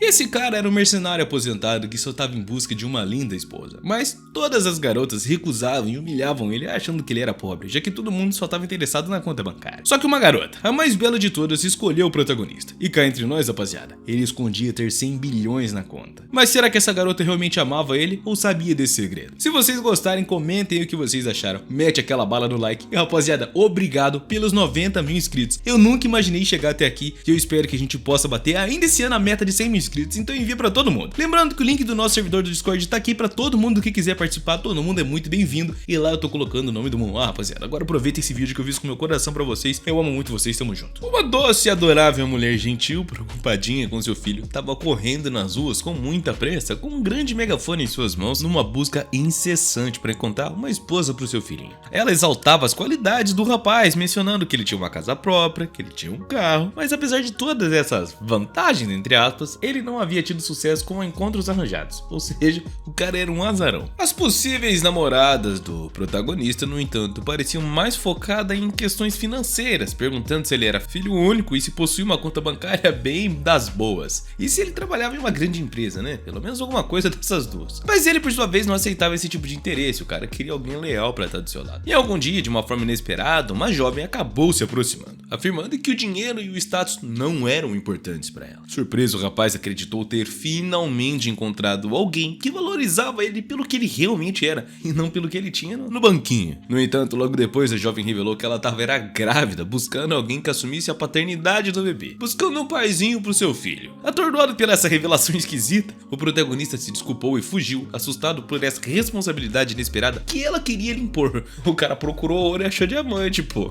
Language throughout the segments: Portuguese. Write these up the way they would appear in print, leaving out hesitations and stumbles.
Esse cara era um mercenário aposentado que só estava em busca de uma linda esposa. Mas todas as garotas recusavam e humilhavam ele achando que ele era pobre, já que todo mundo só estava interessado na conta bancária. Só que uma garota, a mais bela de todas, escolheu o protagonista. E cá entre nós, rapaziada, ele escondia ter 100 bilhões na conta. Mas será que essa garota realmente amava ele ou sabia desse segredo? Se vocês gostarem, comentem o que vocês acharam. Mete aquela bala no like. E rapaziada, obrigado pelos 90 mil inscritos. Eu nunca imaginei chegar até aqui e eu espero que a gente possa bater ainda esse ano a meta de 100 mil inscritos. Então envia pra todo mundo. Lembrando que o link do nosso servidor do Discord tá aqui pra todo mundo que quiser participar. Todo mundo é muito bem-vindo. E lá eu tô colocando o nome do mundo. Rapaziada, agora aproveita esse vídeo que eu fiz com meu coração pra vocês. Eu amo muito vocês, tamo junto. Uma doce e adorável mulher gentil, preocupadinha com seu filho, tava correndo nas ruas com muita pressa, com um grande megafone em suas mãos, numa busca incessante para encontrar uma esposa pro seu filhinho. Ela exaltava as qualidades do rapaz, mencionando que ele tinha uma casa própria, que ele tinha um carro, mas apesar de todas essas vantagens, entre aspas, ele não havia tido sucesso com encontros arranjados, ou seja, o cara era um azarão. As possíveis namoradas do protagonista, no entanto, pareciam mais focadas em questões financeiras, perguntando se ele era filho único e se possuía uma conta bancária bem das boas, e se ele trabalhava em uma grande empresa, né? Pelo menos alguma coisa dessas duas. Mas ele, por sua vez, não aceitava esse tipo de interesse, o cara queria alguém leal pra estar do seu lado. E algum dia, de uma forma inesperada, uma jovem acabou se aproximando, afirmando que o dinheiro e o status não eram importantes pra ela. Surpreso, o rapaz acreditou ter finalmente encontrado alguém que valorizava ele pelo que ele realmente era, e não pelo que ele tinha no banquinho. No entanto, logo depois, a jovem revelou que ela era grávida, buscando alguém que assumisse a paternidade do bebê, buscando um paizinho pro seu filho. Atordoado pela essa revelação esquisita, o protagonista se desculpou e fugiu, assustado por essa responsabilidade inesperada que ela queria lhe impor. O cara procurou ouro e achou diamante, pô.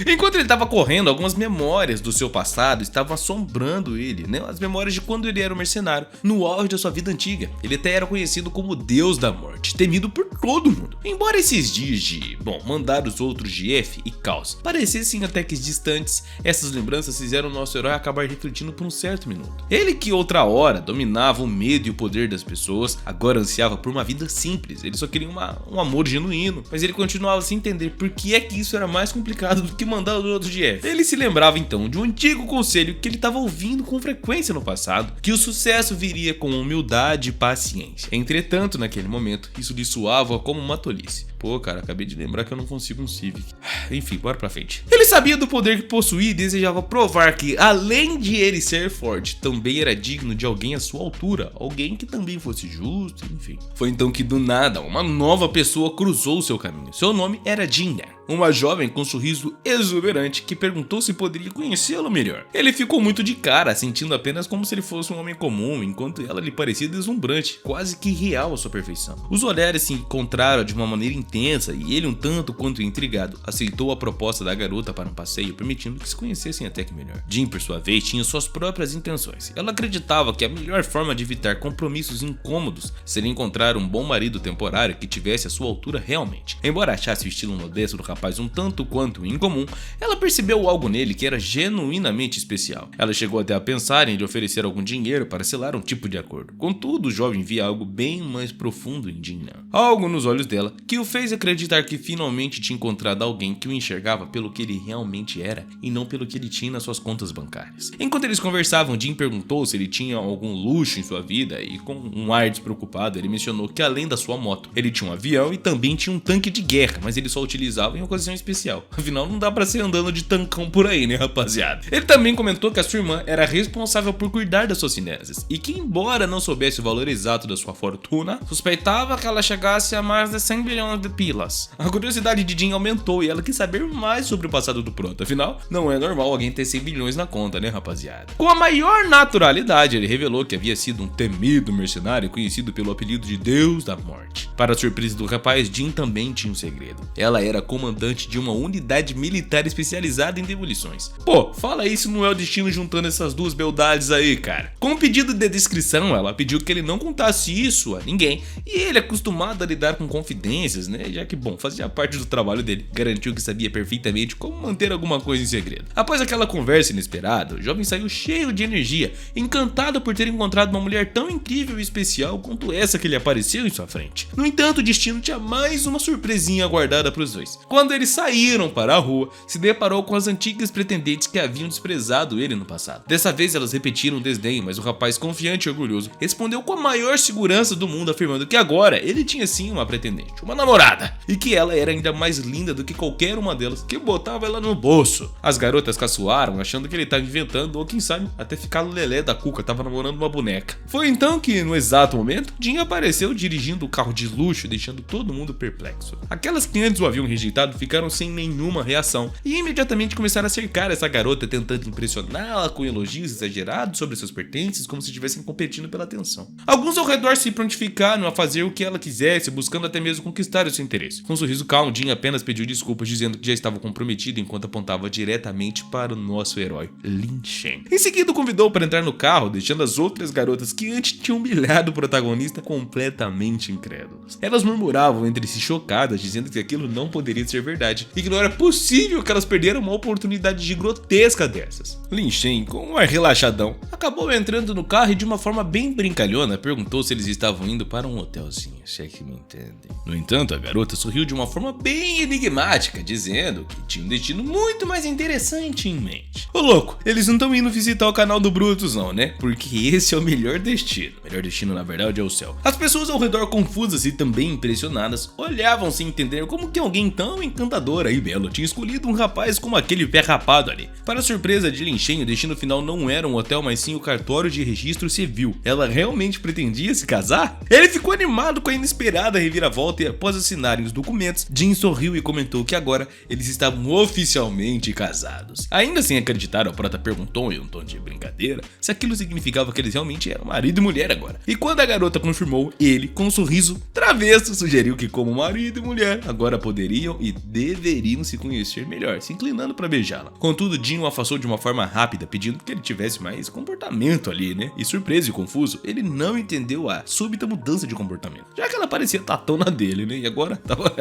Enquanto ele tava correndo, algumas memórias do seu passado estavam assombrando ele, né? As memórias de quando ele era um mercenário, no auge da sua vida antiga. Ele até era conhecido como o Deus da Morte, temido por todo mundo. Embora esses dias de, mandar os outros de F e caos parecessem até que distantes, essas lembranças fizeram o nosso herói acabar refletindo por um certo minuto. Ele que outra hora dominava o medo e o poder das pessoas, agora ansiava por uma vida simples. Ele só queria um amor genuíno, mas ele continuava sem entender por que é que isso era mais complicado do que mandar os outros de F. Ele se lembrava então de um antigo conselho que ele estava ouvindo com frequência no passado, que o sucesso viria com humildade e paciência. Entretanto, naquele momento, isso lhe soava como uma tolice. Pô, cara, acabei de lembrar que eu não consigo um Civic. Enfim, bora pra frente. Ele sabia do poder que possuía e desejava provar que, além de ele ser forte, também era digno de alguém à sua altura, alguém que também fosse justo, enfim. Foi então que do nada, uma nova pessoa cruzou o seu caminho. Seu nome era Jinna, uma jovem com um sorriso exuberante que perguntou se poderia conhecê-lo melhor. Ele ficou muito de cara, sentindo apenas como se ele fosse um homem comum, enquanto ela lhe parecia deslumbrante, quase que real à sua perfeição. Os olhares se encontraram de uma maneira intensa e ele, um tanto quanto intrigado, aceitou a proposta da garota para um passeio, permitindo que se conhecessem até que melhor. Jin, por sua vez, tinha suas próprias intenções. Ela acreditava que a melhor forma de evitar compromissos incômodos seria encontrar um bom marido temporário que tivesse a sua altura realmente. Embora achasse o estilo modesto do rapaz um tanto quanto incomum, ela percebeu algo nele que era genuinamente especial. Ela chegou até a pensar em lhe oferecer algum dinheiro para selar um tipo de acordo. Contudo, o jovem via algo bem mais profundo em Jinna. Algo nos olhos dela que o fez acreditar que finalmente tinha encontrado alguém que o enxergava pelo que ele realmente era e não pelo que ele tinha nas suas contas bancárias. Enquanto eles conversavam, Jin perguntou se ele tinha algum luxo em sua vida e, com um ar despreocupado, ele mencionou que além da sua moto, ele tinha um avião e também tinha um tanque de guerra, mas ele só utilizava em ocasião especial. Afinal, não dá pra ser andando de tancão por aí, né, rapaziada? Ele também comentou que a sua irmã era responsável por cuidar das suas finanças e que, embora não soubesse o valor exato da sua fortuna, suspeitava que ela chegasse a mais de 100 bilhões de pilas. A curiosidade de Jin aumentou e ela quis saber mais sobre o passado do Proto. Afinal, não é normal alguém ter 100 bilhões na conta, né, rapaziada? Com a maior naturalidade, ele revelou que havia sido um temido mercenário conhecido pelo apelido de Deus da Morte. Para a surpresa do rapaz, Jin também tinha um segredo. Ela era comandante de uma unidade militar especializada em demolições. Pô, fala isso não é o destino juntando essas duas beldades aí, cara. Com um pedido de descrição, ela pediu que ele não contasse isso a ninguém. E ele, acostumado a lidar com confidências, né, já que, fazia parte do trabalho dele, garantiu que sabia perfeitamente como manter alguma coisa em segredo. Após aquela conversa inesperada, o jovem saiu cheio de energia, encantado por ter encontrado uma mulher tão incrível e especial quanto essa que lhe apareceu em sua frente. No entanto, o destino tinha mais uma surpresinha aguardada para os dois. Com Quando eles saíram para a rua, se deparou com as antigas pretendentes que haviam desprezado ele no passado. Dessa vez elas repetiram o desdém, mas o rapaz, confiante e orgulhoso, respondeu com a maior segurança do mundo, afirmando que agora ele tinha sim uma pretendente, uma namorada, e que ela era ainda mais linda do que qualquer uma delas, que botava ela no bolso. As garotas caçoaram, achando que ele estava inventando, ou quem sabe, até ficar no lelé da cuca, tava namorando uma boneca. Foi então que, no exato momento, Jin apareceu dirigindo o carro de luxo, deixando todo mundo perplexo. Aquelas que antes o haviam rejeitado ficaram sem nenhuma reação e imediatamente começaram a cercar essa garota, tentando impressioná-la com elogios exagerados sobre seus pertences, como se estivessem competindo pela atenção. Alguns ao redor se prontificaram a fazer o que ela quisesse, buscando até mesmo conquistar o seu interesse. Com um sorriso calmo, Jin apenas pediu desculpas, dizendo que já estava comprometido enquanto apontava diretamente para o nosso herói, Lin Shen. Em seguida, o convidou para entrar no carro, deixando as outras garotas que antes tinham humilhado o protagonista completamente incrédulas. Elas murmuravam entre si chocadas, dizendo que aquilo não poderia ser verdade e que não era possível que elas perderam uma oportunidade de grotesca dessas. Lin Shen, com um ar relaxadão, acabou entrando no carro e de uma forma bem brincalhona perguntou se eles estavam indo para um hotelzinho, se é que me entendem. No entanto, a garota sorriu de uma forma bem enigmática, dizendo que tinha um destino muito mais interessante em mente. Ô louco, eles não estão indo visitar o canal do Brutus não, né? Porque esse é o melhor destino. O melhor destino, na verdade, é o céu. As pessoas ao redor, confusas e também impressionadas, olhavam sem entender como que alguém tão encantadora e belo tinha escolhido um rapaz como aquele pé rapado ali. Para a surpresa de Lin Shen, o destino final não era um hotel, mas sim o cartório de registro civil. Ela realmente pretendia se casar? Ele ficou animado com a inesperada reviravolta e após assinarem os documentos, Jin sorriu e comentou que agora eles estavam oficialmente casados. Ainda sem acreditar, o prota perguntou em um tom de brincadeira se aquilo significava que eles realmente eram marido e mulher agora. E quando a garota confirmou, ele, com um sorriso travesso, sugeriu que como marido e mulher, agora poderiam e deveriam se conhecer melhor, se inclinando para beijá-la. Contudo, Jin o afastou de uma forma rápida, pedindo que ele tivesse mais comportamento ali, né? E surpreso e confuso, ele não entendeu a súbita mudança de comportamento, já que ela parecia tatona dele, né? E agora tava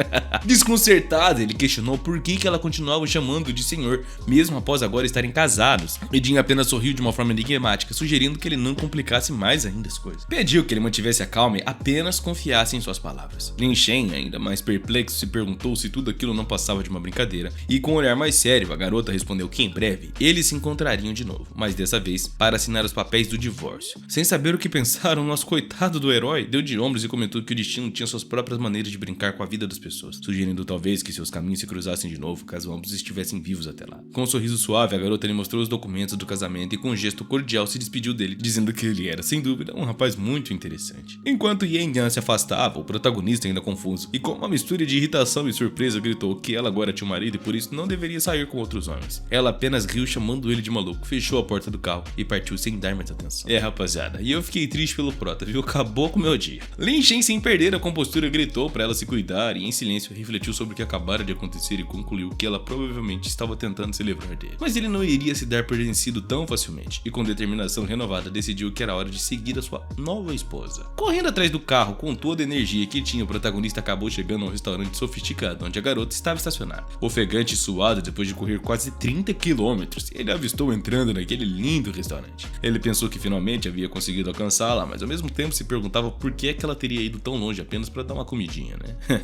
desconcertado, ele questionou por que ela continuava chamando de senhor, mesmo após agora estarem casados. E Jin apenas sorriu de uma forma enigmática, sugerindo que ele não complicasse mais ainda as coisas. Pediu que ele mantivesse a calma e apenas confiasse em suas palavras. Lin Shen, ainda mais perplexo, se perguntou se tudo aquilo não passava de uma brincadeira, e com um olhar mais sério, a garota respondeu que em breve eles se encontrariam de novo, mas dessa vez para assinar os papéis do divórcio. Sem saber o que pensar, o nosso coitado do herói deu de ombros e comentou que o destino tinha suas próprias maneiras de brincar com a vida das pessoas, sugerindo talvez que seus caminhos se cruzassem de novo caso ambos estivessem vivos até lá. Com um sorriso suave, a garota lhe mostrou os documentos do casamento e com um gesto cordial se despediu dele, dizendo que ele era, sem dúvida, um rapaz muito interessante. Enquanto Yen Yan se afastava, o protagonista, ainda confuso e com uma mistura de irritação e surpresa, gritou que ela agora tinha um marido e por isso não deveria sair com outros homens. Ela apenas riu, chamando ele de maluco, fechou a porta do carro e partiu sem dar mais atenção. Rapaziada, e eu fiquei triste pelo prota, viu? Acabou com o meu dia. Lin Shen, sem perder a compostura, gritou para ela se cuidar e em silêncio refletiu sobre o que acabara de acontecer e concluiu que ela provavelmente estava tentando se livrar dele. Mas ele não iria se dar por vencido tão facilmente e com determinação renovada decidiu que era hora de seguir a sua nova esposa. Correndo atrás do carro com toda a energia que tinha, o protagonista acabou chegando a um restaurante sofisticado onde a garota estava estacionada. Ofegante e suado depois de correr quase 30 quilômetros, ele a avistou entrando naquele lindo restaurante. Ele pensou que finalmente havia conseguido alcançá-la, mas ao mesmo tempo se perguntava por que é que ela teria ido tão longe apenas para dar uma comidinha, né?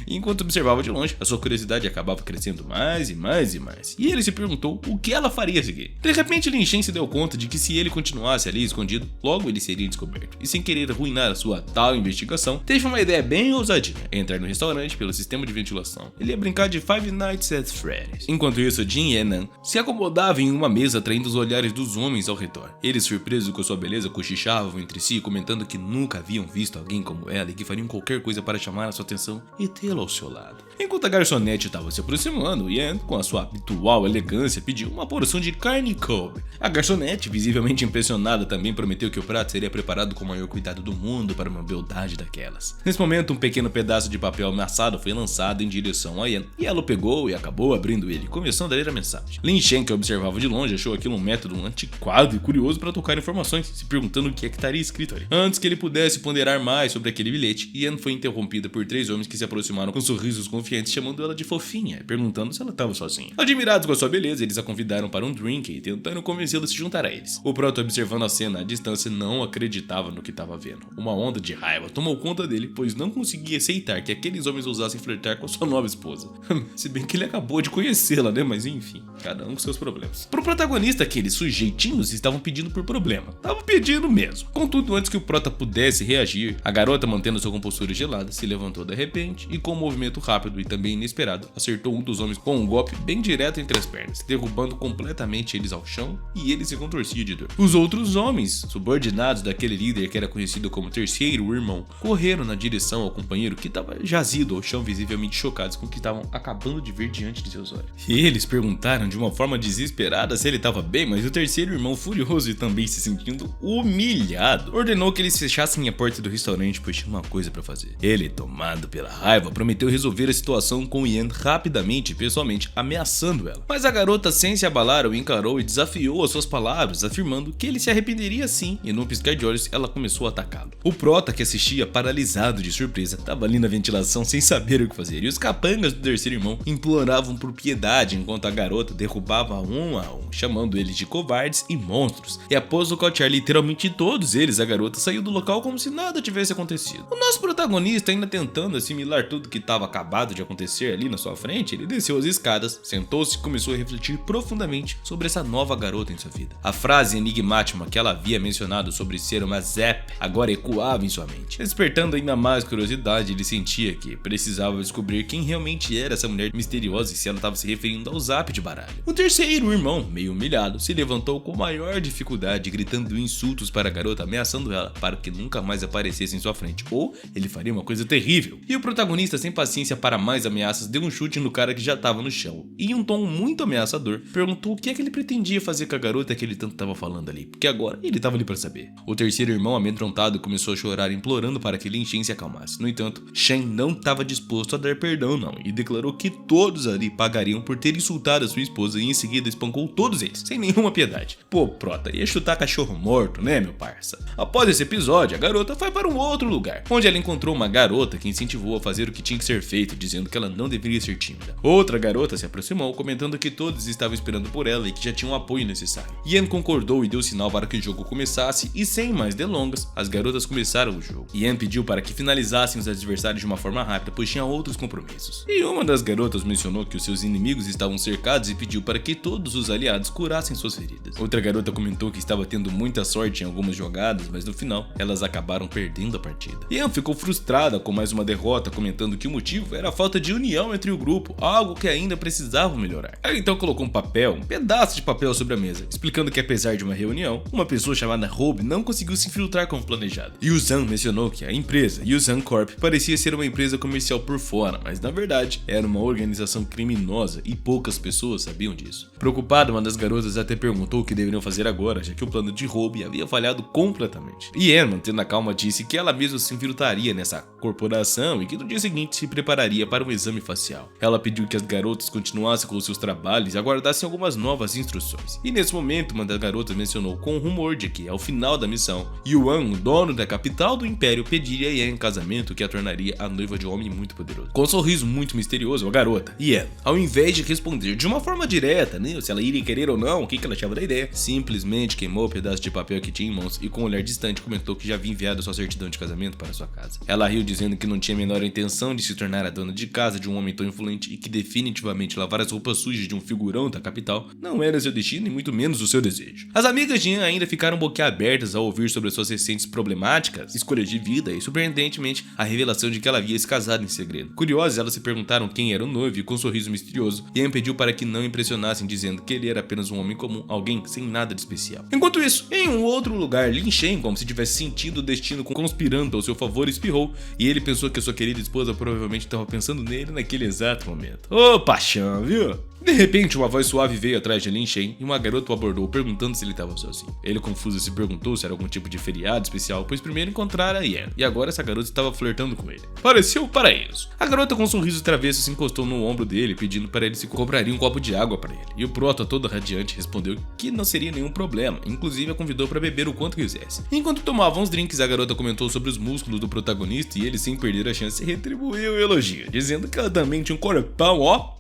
E enquanto observava de longe, a sua curiosidade acabava crescendo mais e mais e mais. E ele se perguntou o que ela faria a seguir. De repente, Lin Shen se deu conta de que se ele continuasse ali escondido, logo ele seria descoberto. E sem querer arruinar a sua tal investigação, teve uma ideia bem ousadinha: entrar no restaurante pelo sistema de ventilação. Ele ia brincar de Five Nights at Freddy's. Enquanto isso, Jin e Enan se acomodavam em uma mesa, atraindo os olhares dos homens ao redor. Eles, surpresos com sua beleza, cochichavam entre si, comentando que nunca haviam visto alguém como ela e que fariam qualquer coisa para chamar a sua atenção e tê-la ao seu lado. Enquanto a garçonete estava se aproximando, Yan, com a sua habitual elegância, pediu uma porção de carne Kobe. A garçonete, visivelmente impressionada, também prometeu que o prato seria preparado com o maior cuidado do mundo para uma beldade daquelas. Nesse momento, um pequeno pedaço de papel amassado foi lançado em direção a Yan, e ela o pegou e acabou abrindo ele, começando a ler a mensagem. Lin Shen, que observava de longe, achou aquilo um método antiquado e curioso para tocar informações, se perguntando o que é que estaria escrito ali. Antes que ele pudesse ponderar mais sobre aquele bilhete, Yan foi interrompida por 3 homens que se aproximaram com sorrisos confiantes, chamando ela de fofinha, perguntando se ela estava sozinha. Admirados com a sua beleza, eles a convidaram para um drink e tentaram convencê-la a se juntar a eles. O prota, observando a cena à distância, não acreditava no que estava vendo. Uma onda de raiva tomou conta dele, pois não conseguia aceitar que aqueles homens ousassem flertar com sua nova esposa. esposa. Se bem que ele acabou de conhecê-la, né? Mas enfim, cada um com seus problemas. Pro protagonista, aqueles sujeitinhos estavam pedindo por problema. Estavam pedindo mesmo. Contudo, antes que o prota pudesse reagir, a garota, mantendo sua compostura gelada, se levantou de repente e, com um movimento rápido e também inesperado, acertou um dos homens com um golpe bem direto entre as pernas, derrubando completamente eles ao chão, e ele se contorcia de dor. Os outros homens, subordinados daquele líder que era conhecido como terceiro irmão, correram na direção ao companheiro que estava jazido ao chão, visivelmente chocados com o que estavam acabando de ver diante de seus olhos. E eles perguntaram de uma forma desesperada se ele estava bem, mas o terceiro irmão, furioso e também se sentindo humilhado, ordenou que eles fechassem a porta do restaurante, pois tinha uma coisa para fazer. Ele, tomado pela raiva, prometeu resolver a situação com Ian rapidamente e pessoalmente, ameaçando ela. Mas a garota, sem se abalar, o encarou e desafiou as suas palavras, afirmando que ele se arrependeria sim, e num piscar de olhos ela começou a atacá-lo. O prota, que assistia paralisado de surpresa, estava ali na ventilação sem saber o que fazer, e os capangas do terceiro irmão imploravam por piedade enquanto a garota derrubava um a um, chamando eles de covardes e monstros. E após nocautear literalmente todos eles, a garota saiu do local como se nada tivesse acontecido. O nosso protagonista, ainda tentando assimilar tudo que estava acabado de acontecer ali na sua frente, ele desceu as escadas, sentou-se e começou a refletir profundamente sobre essa nova garota em sua vida. A frase enigmática que ela havia mencionado sobre ser uma Zep agora ecoava em sua mente. Despertando ainda mais curiosidade, ele sentia que precisava descobrir quem realmente era essa mulher misteriosa e se ela estava se referindo ao Zap de baralho. O terceiro irmão, meio humilhado, se levantou com maior dificuldade, gritando insultos para a garota, ameaçando ela para que nunca mais aparecesse em sua frente, ou ele faria uma coisa terrível. E o protagonista, sem paciência para mais ameaças, deu um chute no cara que já estava no chão, e em um tom muito ameaçador, perguntou o que é que ele pretendia fazer com a garota que ele tanto estava falando ali, porque agora ele estava ali para saber. O terceiro irmão, amedrontado, começou a chorar, implorando para que Lin Shen se acalmasse. No entanto, Shen não estava disposto a dar perdão não, e declarou que todos ali pagariam por ter insultado a sua esposa, e em seguida espancou todos eles, sem nenhuma piedade. Pô, prota, ia chutar cachorro morto, né, meu parça? Após esse episódio, a garota foi para um outro lugar, onde ela encontrou uma garota que incentivou a fazer o que tinha que ser feito, dizendo que ela não deveria ser tímida. Outra garota se aproximou, comentando que todos estavam esperando por ela e que já tinham o apoio necessário. Ian concordou e deu sinal para que o jogo começasse, e sem mais delongas, as garotas começaram o jogo. Ian pediu para que finalizassem os adversários de uma forma rápida, pois tinha outros compromissos. E uma das garotas mencionou que os seus inimigos estavam cercados e pediu para que todos os aliados curassem suas feridas. Outra garota comentou que estava tendo muita sorte em algumas jogadas, mas no final, elas acabaram perdendo a partida. Ian ficou frustrada com mais uma derrota, comentando que o motivo era a falta de união entre o grupo, algo que ainda precisava melhorar. Ela então colocou um pedaço de papel sobre a mesa, explicando que apesar de uma reunião, uma pessoa chamada Rob não conseguiu se infiltrar como planejado. Yuzhan mencionou que a empresa Yuzhan Corp parecia ser uma empresa comercial por fora, mas na verdade era uma organização criminosa e poucas pessoas sabiam disso. Preocupada, uma das garotas até perguntou o que deveriam fazer agora, já que o plano de Rob havia falhado completamente. Ian, mantendo a calma, disse que ela mesma se infiltraria nessa corporação e que no dia seguinte se prepararia para um exame facial. Ela pediu que as garotas continuassem com seus trabalhos e aguardassem algumas novas instruções. E nesse momento, uma das garotas mencionou com um rumor de que, ao final da missão, Yuan, o dono da capital do império, pediria a Ian em casamento, que a tornaria a noiva de um homem muito poderoso. Com um sorriso muito misterioso, a garota, Ian, ao invés de responder de uma forma direta, né, se ela iria querer ou não, o que ela achava da ideia, simplesmente queimou o pedaço de papel que tinha em mãos e com um olhar distante comentou que já havia enviado sua certidão de casamento para sua casa. Ela riu dizendo que não tinha a menor intenção de se tornar a dona de casa de um homem tão influente e que definitivamente lavar as roupas sujas de um figurão da capital não era seu destino e muito menos o seu desejo. As amigas de Ian ainda ficaram boquiabertas ao ouvir sobre suas recentes problemáticas, escolhas de vida e, surpreendentemente, a revelação de que ela havia se casado em segredo. Curiosas, elas se perguntaram quem era o noivo e, com um sorriso misterioso, Ian pediu para que não impressionassem, dizendo que ele era apenas um homem comum, alguém sem nada de especial. Enquanto isso, em um outro lugar, Lin Shen, como se tivesse sentido o destino conspirando ao seu favor, espirrou, e ele pensou que a sua querida esposa provavelmente estava pensando nele naquele exato momento. Ô, paixão, viu? De repente, uma voz suave veio atrás de Lin Shen e uma garota o abordou, perguntando se ele estava sozinho. Ele, confuso, se perguntou se era algum tipo de feriado especial, pois primeiro encontrara Ian, e agora essa garota estava flertando com ele. Pareceu o paraíso. A garota, com um sorriso travesso, se encostou no ombro dele, pedindo para ele se compraria um copo de água para ele. E o prota, todo radiante, respondeu que não seria nenhum problema, inclusive a convidou para beber o quanto quisesse. Enquanto tomavam os drinks, a garota comentou sobre os músculos do protagonista e ele, sem perder a chance, retribuiu o elogio, dizendo que ela também tinha um corpão, ó.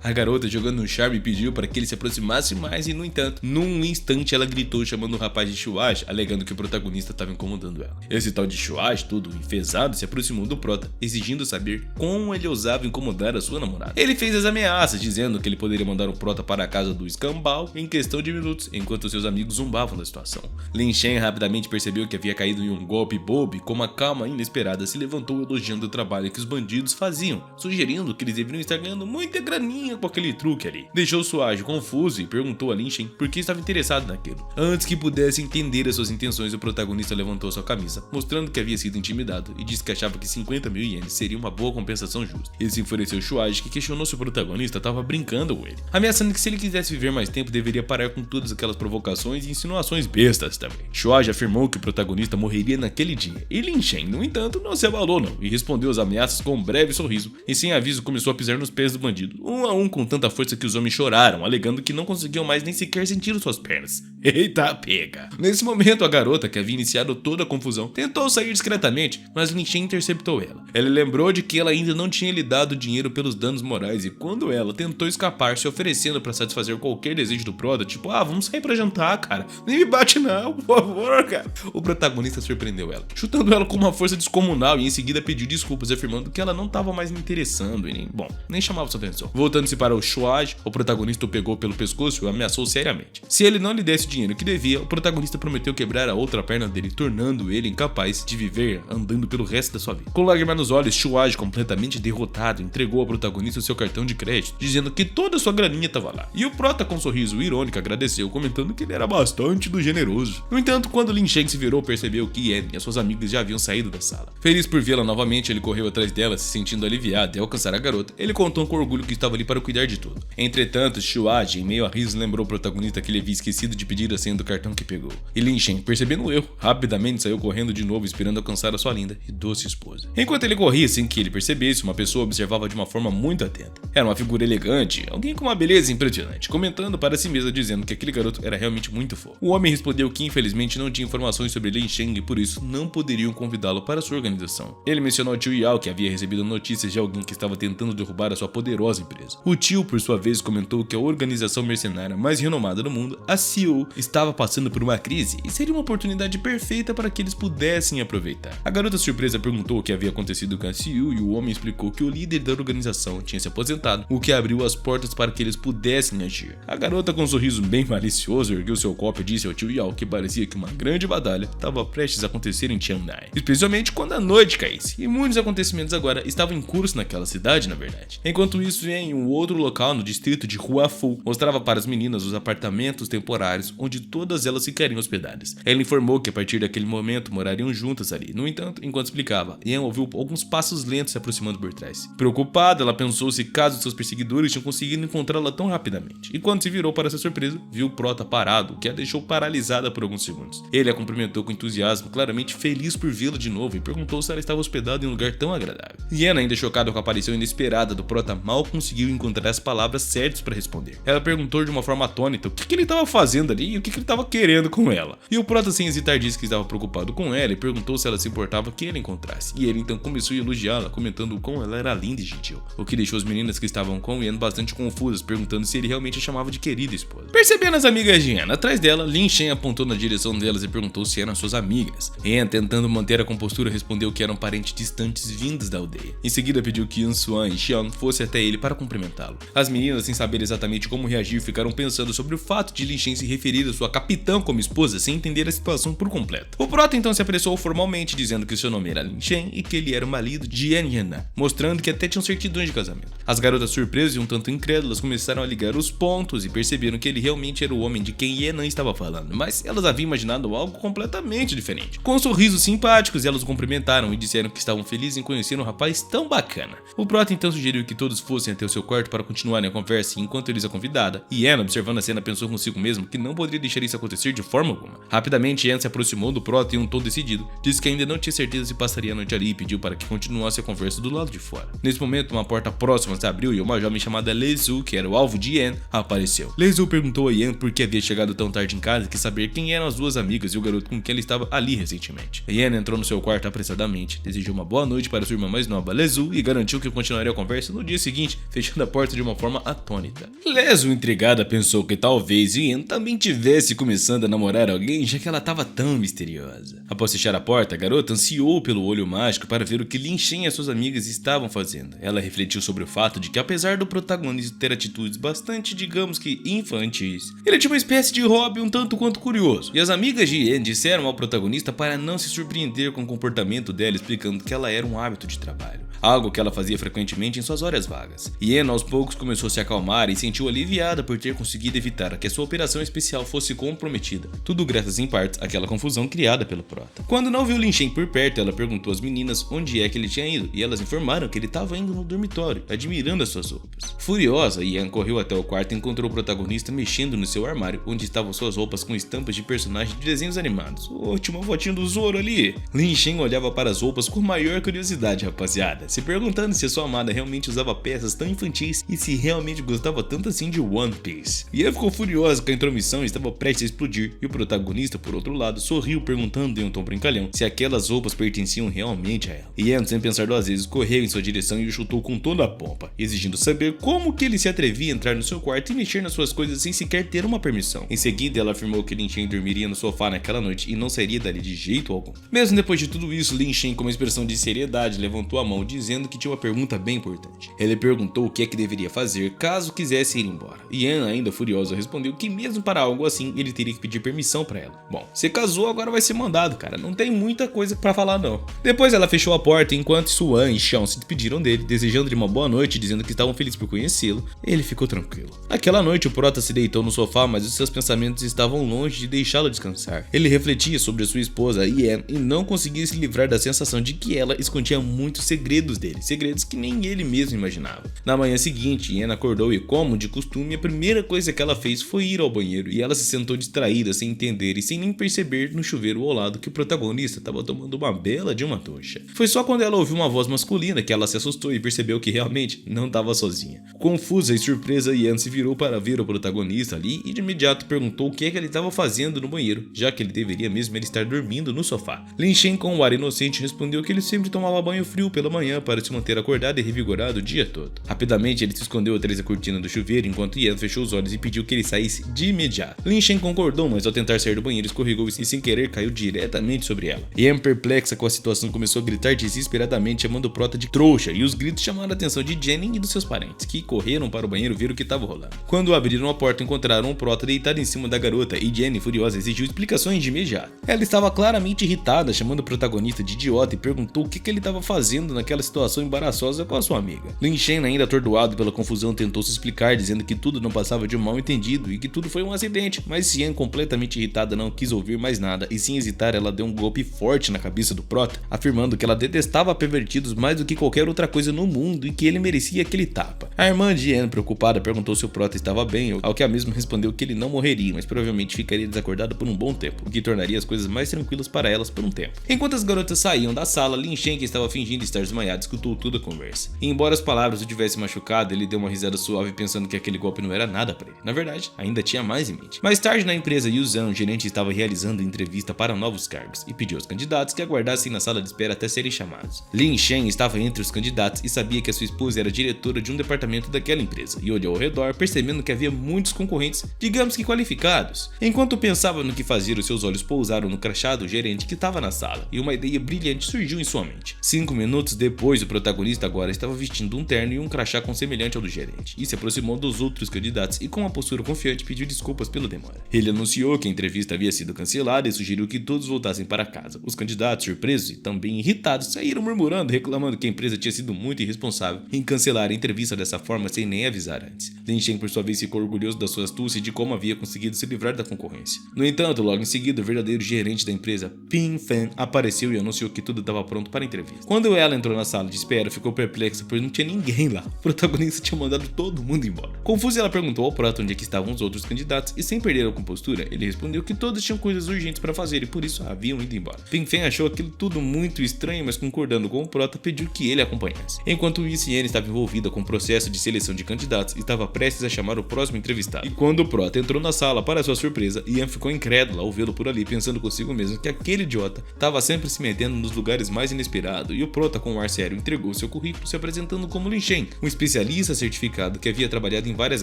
A garota, jogando um charme, pediu para que ele se aproximasse mais e, no entanto, num instante ela gritou chamando o rapaz de Shuage, alegando que o protagonista estava incomodando ela. Esse tal de Shuage, todo enfesado, se aproximou do prota, exigindo saber como ele ousava incomodar a sua namorada. Ele fez as ameaças, dizendo que ele poderia mandar o prota para a casa do escambau em questão de minutos, enquanto seus amigos zombavam da situação. Lin Shen rapidamente percebeu que havia caído em um golpe bobo e, com uma calma inesperada, se levantou elogiando o trabalho que os bandidos faziam, sugerindo que eles deveriam estar ganhando muita graninha com aquele truque ali. Deixou Shuage confuso e perguntou a Lin Shen por que estava interessado naquilo. Antes que pudesse entender as suas intenções, o protagonista levantou sua camisa, mostrando que havia sido intimidado, e disse que achava que 50 mil ienes seria uma boa compensação justa. Isso enfureceu Shuage, que questionou se o protagonista estava brincando com ele, ameaçando que se ele quisesse viver mais tempo deveria parar com todas aquelas provocações e insinuações bestas também. Shuage afirmou que o protagonista morreria naquele dia, e Lin Shen, no entanto, não se abalou não, e respondeu às ameaças com um breve sorriso, e sem aviso começou a pisar nos pés do bandido, um a um com tanta força que os homens choraram, alegando que não conseguiam mais nem sequer sentir suas pernas. Eita pega! Nesse momento, a garota, que havia iniciado toda a confusão, tentou sair discretamente, mas Lin Shen interceptou ela. Ele lembrou de que ela ainda não tinha lhe dado dinheiro pelos danos morais, e quando ela tentou escapar, se oferecendo para satisfazer qualquer desejo do prota, tipo, vamos sair pra jantar, cara, nem me bate não, por favor, cara. O protagonista surpreendeu ela, chutando ela com uma força descomunal, e em seguida pediu desculpas, afirmando que ela não estava mais me interessando e nem chamava sua atenção. Voltando-se para o Shuage, o protagonista o pegou pelo pescoço e o ameaçou seriamente. Se ele não lhe desse o dinheiro que devia, o protagonista prometeu quebrar a outra perna dele, tornando ele incapaz de viver andando pelo resto da sua vida. Com lágrimas nos olhos, Shuage, completamente derrotado, entregou ao protagonista o seu cartão de crédito, dizendo que toda a sua graninha estava lá. E o prota, com um sorriso irônico, agradeceu, comentando que ele era bastante do generoso. No entanto, quando Lin Shen se virou, percebeu que Yen e as suas amigas já haviam saído da sala. Feliz por vê-la novamente, ele correu atrás dela, se sentindo aliviado, e ao alcançar a garota, ele contou com orgulho que estava ali para cuidar de tudo. Entretanto, Shuage, em meio a risos, lembrou ao protagonista que ele havia esquecido de pedir a senha do cartão que pegou. E Lin Shen, percebendo o erro, rapidamente saiu correndo de novo, esperando alcançar a sua linda e doce esposa. Enquanto ele corria, sem que ele percebesse, uma pessoa observava de uma forma muito atenta. Era uma figura elegante, alguém com uma beleza impressionante, comentando para si mesma, dizendo que aquele garoto era realmente muito fofo. O homem respondeu que infelizmente não tinha informações sobre Lin Shen e por isso não poderiam convidá-lo para sua organização. Ele mencionou ao tio Yao que havia recebido notícias de alguém que estava tentando derrubar a sua poderosa empresa. O tio, por sua vez, comentou que a organização mercenária mais renomada do mundo, a CEO, estava passando por uma crise e seria uma oportunidade perfeita para que eles pudessem aproveitar. A garota surpresa perguntou o que havia acontecido com a CEO e o homem explicou que o líder da organização tinha se aposentado, o que abriu as portas para que eles pudessem agir. A garota, com um sorriso bem malicioso, ergueu seu copo e disse ao tio Yao que parecia que uma grande batalha estava prestes a acontecer em Tianai, especialmente quando a noite caísse, e muitos acontecimentos agora estavam em curso naquela cidade, na verdade. Enquanto isso, em um outro local no distrito de Huafu, mostrava para as meninas os apartamentos temporários onde todas elas ficariam hospedadas. Ela informou que a partir daquele momento morariam juntas ali. No entanto, enquanto explicava, Yan ouviu alguns passos lentos se aproximando por trás. Preocupada, ela pensou se caso seus perseguidores tinham conseguido encontrá-la tão rapidamente. E quando se virou para sua surpresa, viu o prota parado, o que a deixou paralisada por alguns segundos. Ele a cumprimentou com entusiasmo, claramente feliz por vê-la de novo, e perguntou se ela estava hospedada em um lugar tão agradável. Yan, ainda chocada com a aparição inesperada do prota, mal conseguiu encontrar as palavras certas para responder. Ela perguntou de uma forma atônita o que ele estava fazendo ali e o que ele estava querendo com ela. E o prota, sem hesitar, disse que estava preocupado com ela e perguntou se ela se importava que ele encontrasse. E ele então começou a elogiá-la, comentando o quão ela era linda e gentil, o que deixou as meninas que estavam com Yan bastante confusas, perguntando se ele realmente a chamava de querida esposa. Percebendo as amigas de Yan atrás dela, Lin Shen apontou na direção delas e perguntou se eram suas amigas. Yan, tentando manter a compostura, respondeu que eram parentes distantes vindos da aldeia. Em seguida, pediu que Yan Xuan e Xiang fossem até ele para cumprimentá-lo. As meninas, sem saber exatamente como reagir, ficaram pensando sobre o fato de Lin Shen se referir a sua capitã como esposa sem entender a situação por completo. O prota então se apressou formalmente, dizendo que seu nome era Lin Shen e que ele era o marido de Yan Yana, mostrando que até tinham certidões de casamento. As garotas, surpresas e um tanto incrédulas, começaram a ligar os pontos e perceberam que ele realmente era o homem de quem Yan estava falando, mas elas haviam imaginado algo completamente diferente. Com sorrisos simpáticos, elas o cumprimentaram e disseram que estavam felizes em conhecer um rapaz tão bacana. O prota então sugeriu que todos fossem até o seu quarto para continuarem a conversa, e enquanto eles a convidada, Yan, observando a cena, pensou consigo mesmo que não poderia deixar isso acontecer de forma alguma. Rapidamente, Yan se aproximou do prota em um tom decidido, disse que ainda não tinha certeza se passaria a noite ali e pediu para que continuasse a conversa do lado de fora. Nesse momento, uma porta próxima se abriu e uma jovem chamada Lei Zhu, que era o alvo de Yan, apareceu. Lei Zhu perguntou a Yan por que havia chegado tão tarde em casa e quis saber quem eram as duas amigas e o garoto com quem ela estava ali recentemente. Yan entrou no seu quarto apressadamente, desejou uma boa noite para sua irmã mais nova, Lei Zhu, e garantiu que continuaria a conversa no dia seguinte, fechando a porta de uma forma atônita. Leso, intrigada, pensou que talvez Ian também tivesse começando a namorar alguém, já que ela estava tão misteriosa. Após fechar a porta, a garota ansiou pelo olho mágico para ver o que Lin Shen e suas amigas estavam fazendo. Ela refletiu sobre o fato de que, apesar do protagonista ter atitudes bastante, digamos que infantis, ele tinha uma espécie de hobby um tanto quanto curioso. E as amigas de Ian disseram ao protagonista para não se surpreender com o comportamento dela, explicando que ela era um hábito de trabalho, algo que ela fazia frequentemente em suas horas vagas. Ian aos poucos começou a se acalmar e sentiu aliviada por ter conseguido evitar que a sua operação especial fosse comprometida, tudo graças em parte àquela confusão criada pelo Prota. Quando não viu Lin Shen por perto, ela perguntou às meninas onde é que ele tinha ido, e elas informaram que ele estava indo no dormitório, admirando as suas roupas. Furiosa, Ian correu até o quarto e encontrou o protagonista mexendo no seu armário, onde estavam suas roupas com estampas de personagens de desenhos animados. Tinha uma fotinho do Zoro ali! Lin Shen olhava para as roupas com maior curiosidade, rapaziada, se perguntando se a sua amada realmente usava peças tão infantis e se realmente gostava tanto assim de One Piece. Ian ficou furioso que a intromissão estava prestes a explodir, e o protagonista, por outro lado, sorriu perguntando em um tom brincalhão se aquelas roupas pertenciam realmente a ela. Ian, sem pensar duas vezes, correu em sua direção e o chutou com toda a pompa, exigindo saber como que ele se atrevia a entrar no seu quarto e mexer nas suas coisas sem sequer ter uma permissão. Em seguida, ela afirmou que Lin Shen dormiria no sofá naquela noite e não sairia dali de jeito algum. Mesmo depois de tudo isso, Lin Shen, com uma expressão de seriedade, levantou a mão dizendo que tinha uma pergunta bem importante. Ele perguntou o que é que deveria fazer caso quisesse ir embora. Ian, ainda furioso, respondeu que mesmo para algo assim, ele teria que pedir permissão para ela. Bom, você casou, agora vai ser mandado, cara, não tem muita coisa pra falar não. Depois ela fechou a porta enquanto Suan e Xiao se despediram dele, desejando-lhe uma boa noite, dizendo que estavam felizes por conhecê-lo. Ele ficou tranquilo. Aquela noite o Prota se deitou no sofá, mas os seus pensamentos estavam longe de deixá-lo descansar. Ele refletia sobre sua esposa Ian e não conseguia se livrar da sensação de que ela escondia muitos segredos dele, segredos que nem ele mesmo imaginava. Na manhã seguinte, Ian acordou e, como de costume, a primeira coisa que ela fez foi ir ao banheiro, e ela se sentou distraída, sem entender e sem nem perceber no chuveiro ao lado que o protagonista estava tomando uma bela de uma ducha. Foi só quando ela ouviu uma voz masculina que ela se assustou e percebeu que realmente não estava sozinha. Confusa e surpresa, Ian se virou para ver o protagonista ali e de imediato perguntou o que é que ele estava fazendo no banheiro, já que ele deveria mesmo estar dormindo no sofá. Lin Shen, com um ar inocente, respondeu que ele sempre tomava banho frio pela manhã para se manter acordado e revigorado o dia todo. Rapidamente ele se escondeu atrás da cortina do chuveiro enquanto Ian fechou os olhos e pediu que ele saísse de imediato. Lin Shen concordou, mas ao tentar sair do banheiro escorregou e sem querer caiu diretamente sobre ela. Ian, perplexa com a situação, começou a gritar desesperadamente, chamando o Prota de trouxa, e os gritos chamaram a atenção de Jenny e dos seus parentes, que correram para o banheiro ver o que estava rolando. Quando abriram a porta, encontraram o Prota deitado em cima da garota, e Jenny, furiosa, exigiu explicações de imediato. Ela estava claramente irritada, chamando o protagonista de idiota e perguntou o que ele estava fazendo naquela situação embaraçosa com a sua amiga. Lin Shen, ainda atordoado pela confusão, tentou se explicar, dizendo que tudo não passava de um mal entendido e que tudo foi um acidente, mas Ian, completamente irritada, não quis ouvir mais nada e, sem hesitar, ela deu um golpe forte na cabeça do Prota, afirmando que ela detestava pervertidos mais do que qualquer outra coisa no mundo e que ele merecia aquele tapa. A irmã de Ian, preocupada, perguntou se o Prota estava bem, ao que a mesma respondeu que ele não morreria, mas provavelmente ficaria desacordado por um bom tempo, o que tornaria as coisas mais tranquilas para elas por um tempo. Enquanto as garotas saíam da sala, Lin Shen, que estava fingindo estar desmaiado, escutou toda a conversa. E embora as palavras o tivessem machucado, ele deu uma risada suave pensando que aquele golpe não era nada para ele. Na verdade, ainda tinha mais em mente. Mais tarde na empresa, Yuzan, o gerente, estava realizando entrevista para novos cargos e pediu aos candidatos que aguardassem na sala de espera até serem chamados. Lin Shen estava entre os candidatos e sabia que a sua esposa era diretora de um departamento daquela empresa, e olhou ao redor, percebendo que havia muitos concorrentes, digamos que qualificados. Enquanto pensava no que fazer, os seus olhos pousaram no crachá do gerente que estava na sala, e uma ideia brilhante surgiu em sua mente. 5 minutos depois, o protagonista agora estava vestindo um terno e um crachá semelhante ao do gerente, e se aproximou dos outros candidatos e, com uma postura confiante, pediu desculpas pela demora. Ele anunciou que a entrevista havia sido cancelada e sugeriu que todos voltassem para casa. Os candidatos, surpresos e também irritados, saíram murmurando, reclamando que a empresa tinha sido muito irresponsável em cancelar a entrevista dessa forma sem nem avisar antes. Lin Shen, por sua vez, ficou orgulhoso da sua astúcia e de como havia conseguido se livrar da concorrência. No entanto, logo em seguida, o verdadeiro gerente da empresa, Ping Fan, apareceu e anunciou que tudo estava pronto para a entrevista. Quando ela entrou na sala de espera, ficou perplexa, pois não tinha ninguém lá. O protagonista tinha mandado todo mundo embora. Confusa, ela perguntou ao Prota onde é que estavam os outros candidatos e, sem perder a compostura, ele respondeu que todos tinham coisas urgentes para fazer e por isso haviam ido embora. Ping Fan achou aquilo tudo muito estranho, mas concordando com o Prota, pediu que ele acompanhasse. Enquanto isso, Ian estava envolvida com o processo de seleção de candidatos e estava prestes a chamar o próximo entrevistado. E quando o Prota entrou na sala, para sua surpresa, Ian ficou incrédula ao vê-lo por ali, pensando consigo mesmo que aquele idiota estava sempre se metendo nos lugares mais inesperados, e o Prota, com um ar sério, entregou seu currículo se apresentando como Lin Shen, um especialista especialista certificado que havia trabalhado em várias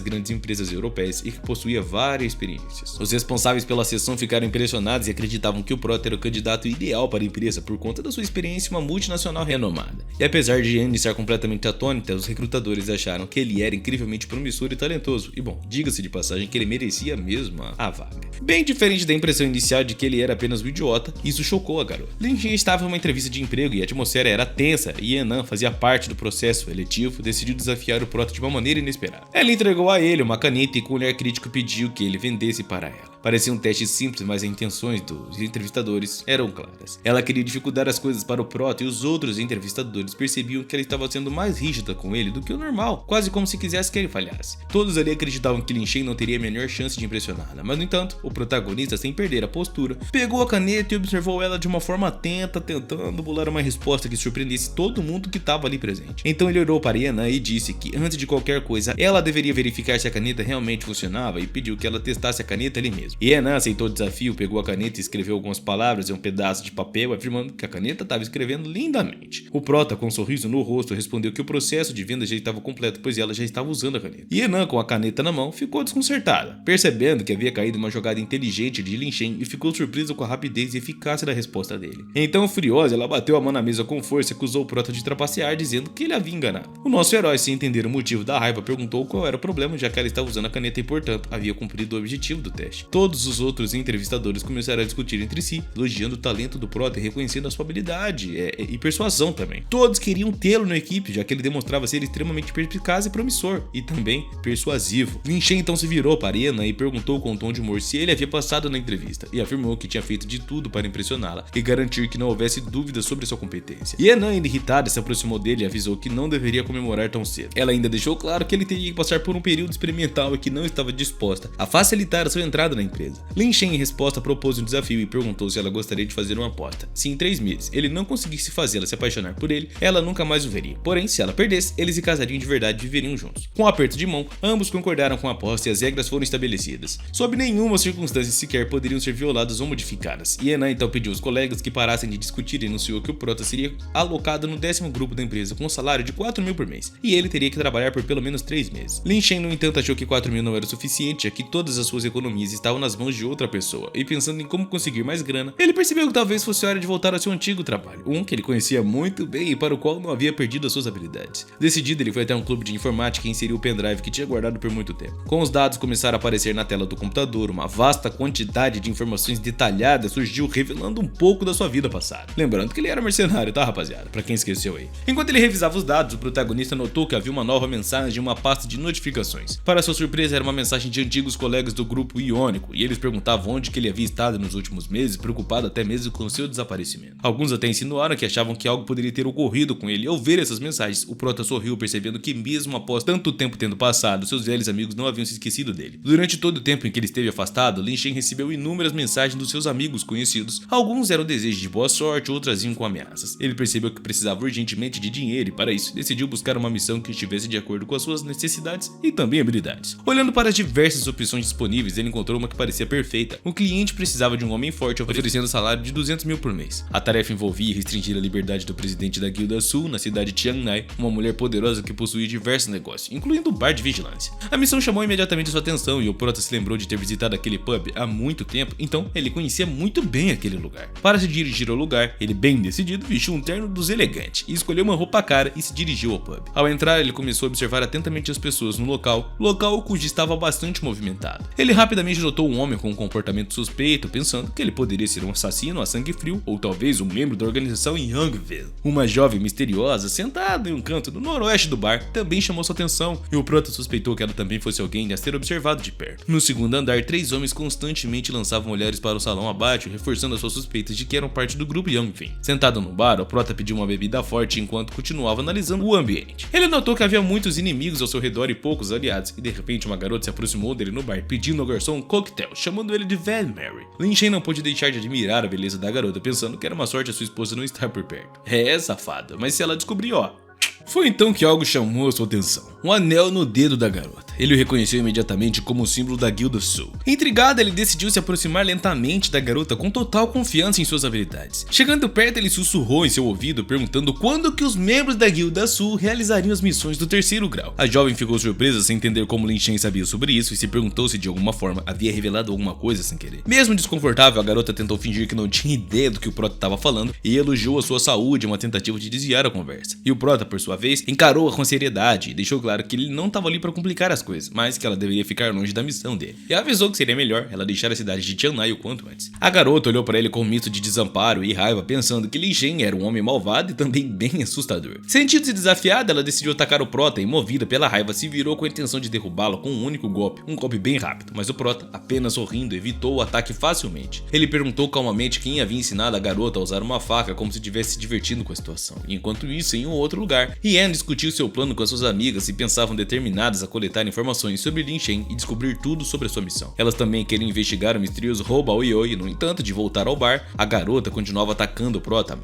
grandes empresas europeias e que possuía várias experiências. Os responsáveis pela sessão ficaram impressionados e acreditavam que o Prota era o candidato ideal para a empresa por conta da sua experiência em uma multinacional renomada. E apesar de Anne estar completamente atônita, os recrutadores acharam que ele era incrivelmente promissor e talentoso. E bom, diga-se de passagem que ele merecia mesmo a vaga. Bem diferente da impressão inicial de que ele era apenas um idiota, isso chocou a garota. Lin Shen estava em uma entrevista de emprego e a atmosfera era tensa, e Enan fazia parte do processo eletivo, decidiu desafiar o Prota de uma maneira inesperada. Ela entregou a ele uma caneta e com um olhar crítico pediu que ele vendesse para ela. Parecia um teste simples, mas as intenções dos entrevistadores eram claras. Ela queria dificultar as coisas para o Prota e os outros entrevistadores percebiam que ela estava sendo mais rígida com ele do que o normal, quase como se quisesse que ele falhasse. Todos ali acreditavam que Lin Shen não teria a menor chance de impressioná-la, mas no entanto, o protagonista, sem perder a postura, pegou a caneta e observou ela de uma forma atenta, tentando bolar uma resposta que surpreendesse todo mundo que estava ali presente. Então ele olhou para Enan e disse que, antes de qualquer coisa, ela deveria verificar se a caneta realmente funcionava e pediu que ela testasse a caneta ali mesmo. Enan aceitou o desafio, pegou a caneta e escreveu algumas palavras em um pedaço de papel, afirmando que a caneta estava escrevendo lindamente. O Prota, com um sorriso no rosto, respondeu que o processo de venda já estava completo, pois ela já estava usando a caneta. E Enan, com a caneta na mão, ficou desconcertada, percebendo que havia caído uma jogada inteligente de Lin Shen e ficou surpresa com a rapidez e eficácia da resposta dele. Então, furiosa, ela bateu a mão na mesa com força e acusou o Prota de trapacear, dizendo que ele havia enganado. O nosso herói, sem entender o motivo da raiva, perguntou qual era o problema, já que ela estava usando a caneta e, portanto, havia cumprido o objetivo do teste. Todos os outros entrevistadores começaram a discutir entre si, elogiando o talento do Prota e reconhecendo a sua habilidade e persuasão também. Todos queriam tê-lo na equipe, já que ele demonstrava ser extremamente perspicaz e promissor, e também persuasivo. Lin Shen então se virou para Enan e perguntou com um tom de humor se ele havia passado na entrevista, e afirmou que tinha feito de tudo para impressioná-la e garantir que não houvesse dúvidas sobre sua competência. E Enan, ainda irritada, se aproximou dele e avisou que não deveria comemorar tão cedo. Ela ainda deixou claro que ele teria que passar por um período experimental e que não estava disposta a facilitar a sua entrada na empresa. Lin Shen, em resposta, propôs um desafio e perguntou se ela gostaria de fazer uma aposta. Se em 3 meses ele não conseguisse fazê-la se apaixonar por ele, ela nunca mais o veria. Porém, se ela perdesse, eles se casariam de verdade e viveriam juntos. Com um aperto de mão, ambos concordaram com a aposta e as regras foram estabelecidas. Sob nenhuma circunstância sequer poderiam ser violadas ou modificadas. E Enan então pediu aos colegas que parassem de discutir e anunciou que o Prota seria alocado no 10º grupo da empresa com um salário de 4 mil por mês, e ele teria que trabalhar por pelo menos 3 meses. Lin Shen, no entanto, achou que 4 mil não era o suficiente, já que todas as suas economias estavam nas mãos de outra pessoa, e pensando em como conseguir mais grana, ele percebeu que talvez fosse hora de voltar ao seu antigo trabalho, um que ele conhecia muito bem e para o qual não havia perdido as suas habilidades. Decidido, ele foi até um clube de informática e inseriu o pendrive que tinha guardado por muito tempo. Com os dados começaram a aparecer na tela do computador, uma vasta quantidade de informações detalhadas surgiu, revelando um pouco da sua vida passada. Lembrando que ele era mercenário, tá, rapaziada? Pra quem esqueceu aí. Enquanto ele revisava os dados, o protagonista notou que havia uma nova mensagem em uma pasta de notificações. Para sua surpresa, era uma mensagem de antigos colegas do grupo Iônico, e eles perguntavam onde que ele havia estado nos últimos meses, preocupado até mesmo com seu desaparecimento. Alguns até insinuaram que achavam que algo poderia ter ocorrido com ele. Ao ver essas mensagens, o Prota sorriu, percebendo que mesmo após tanto tempo tendo passado, seus velhos amigos não haviam se esquecido dele. Durante todo o tempo em que ele esteve afastado, Lin Shen recebeu inúmeras mensagens dos seus amigos conhecidos. Alguns eram desejos de boa sorte, outras iam com ameaças. Ele percebeu que precisava urgentemente de dinheiro e, para isso, decidiu buscar uma missão que estivesse de acordo com as suas necessidades e também habilidades. Olhando para as diversas opções disponíveis, ele encontrou uma que parecia perfeita. O cliente precisava de um homem forte, oferecendo um salário de 200 mil por mês. A tarefa envolvia restringir a liberdade do presidente da Guilda Sul, na cidade de Tiangnai, uma mulher poderosa que possuía diversos negócios, incluindo um bar de vigilância. A missão chamou imediatamente sua atenção e o Prota se lembrou de ter visitado aquele pub há muito tempo, então ele conhecia muito bem aquele lugar. Para se dirigir ao lugar, ele, bem decidido, vestiu um terno dos elegantes e escolheu uma roupa cara e se dirigiu ao pub. Ao entrar, ele começou a observar atentamente as pessoas no local cujo estava bastante movimentado. Ele rapidamente notou um homem com um comportamento suspeito, pensando que ele poderia ser um assassino a sangue frio ou talvez um membro da organização Youngville. Uma jovem misteriosa sentada em um canto no noroeste do bar também chamou sua atenção e o Prota suspeitou que ela também fosse alguém a ser observado de perto. No segundo andar, 3 homens constantemente lançavam olhares para o salão abaixo, reforçando as suas suspeitas de que eram parte do grupo Youngville. Sentado no bar, o Prota pediu uma bebida forte enquanto continuava analisando o ambiente. Ele notou que havia muitos inimigos ao seu redor e poucos aliados, e de repente uma garota se aproximou dele no bar, pedindo ao garçom um coquetel, chamando ele de Val Mary. Lin Shen não pôde deixar de admirar a beleza da garota, pensando que era uma sorte a sua esposa não estar por perto. É, safada, mas se ela descobrir, ó, Foi então que algo chamou a sua atenção. Um anel no dedo da garota. Ele o reconheceu imediatamente como o símbolo da Guilda Sul. Intrigado, ele decidiu se aproximar lentamente da garota com total confiança em suas habilidades. Chegando perto, ele sussurrou em seu ouvido, perguntando quando que os membros da Guilda Sul realizariam as missões do 3º grau. A jovem ficou surpresa sem entender como Lin Shen sabia sobre isso e se perguntou se de alguma forma havia revelado alguma coisa sem querer. Mesmo desconfortável, a garota tentou fingir que não tinha ideia do que o Prota estava falando e elogiou a sua saúde em uma tentativa de desviar a conversa. E o Prota, por sua vez, encarou-a com seriedade e deixou claro que ele não estava ali para complicar as coisas, mas que ela deveria ficar longe da missão dele. E avisou que seria melhor ela deixar a cidade de Tianai o quanto antes. A garota olhou para ele com um misto de desamparo e raiva, pensando que Lin Shen era um homem malvado e também bem assustador. Sentindo-se desafiada, ela decidiu atacar o Prota e, movida pela raiva, se virou com a intenção de derrubá-lo com um único golpe, um golpe bem rápido, mas o Prota, apenas sorrindo, evitou o ataque facilmente. Ele perguntou calmamente quem havia ensinado a garota a usar uma faca como se estivesse se divertindo com a situação. E enquanto isso, em um outro lugar, Yan discutiu seu plano com as suas amigas e pensavam determinadas a coletar informações sobre Lin Shen e descobrir tudo sobre a sua missão. Elas também queriam investigar o misterioso roubo ao Yoi e, no entanto, de voltar ao bar, a garota continuava atacando o Prota,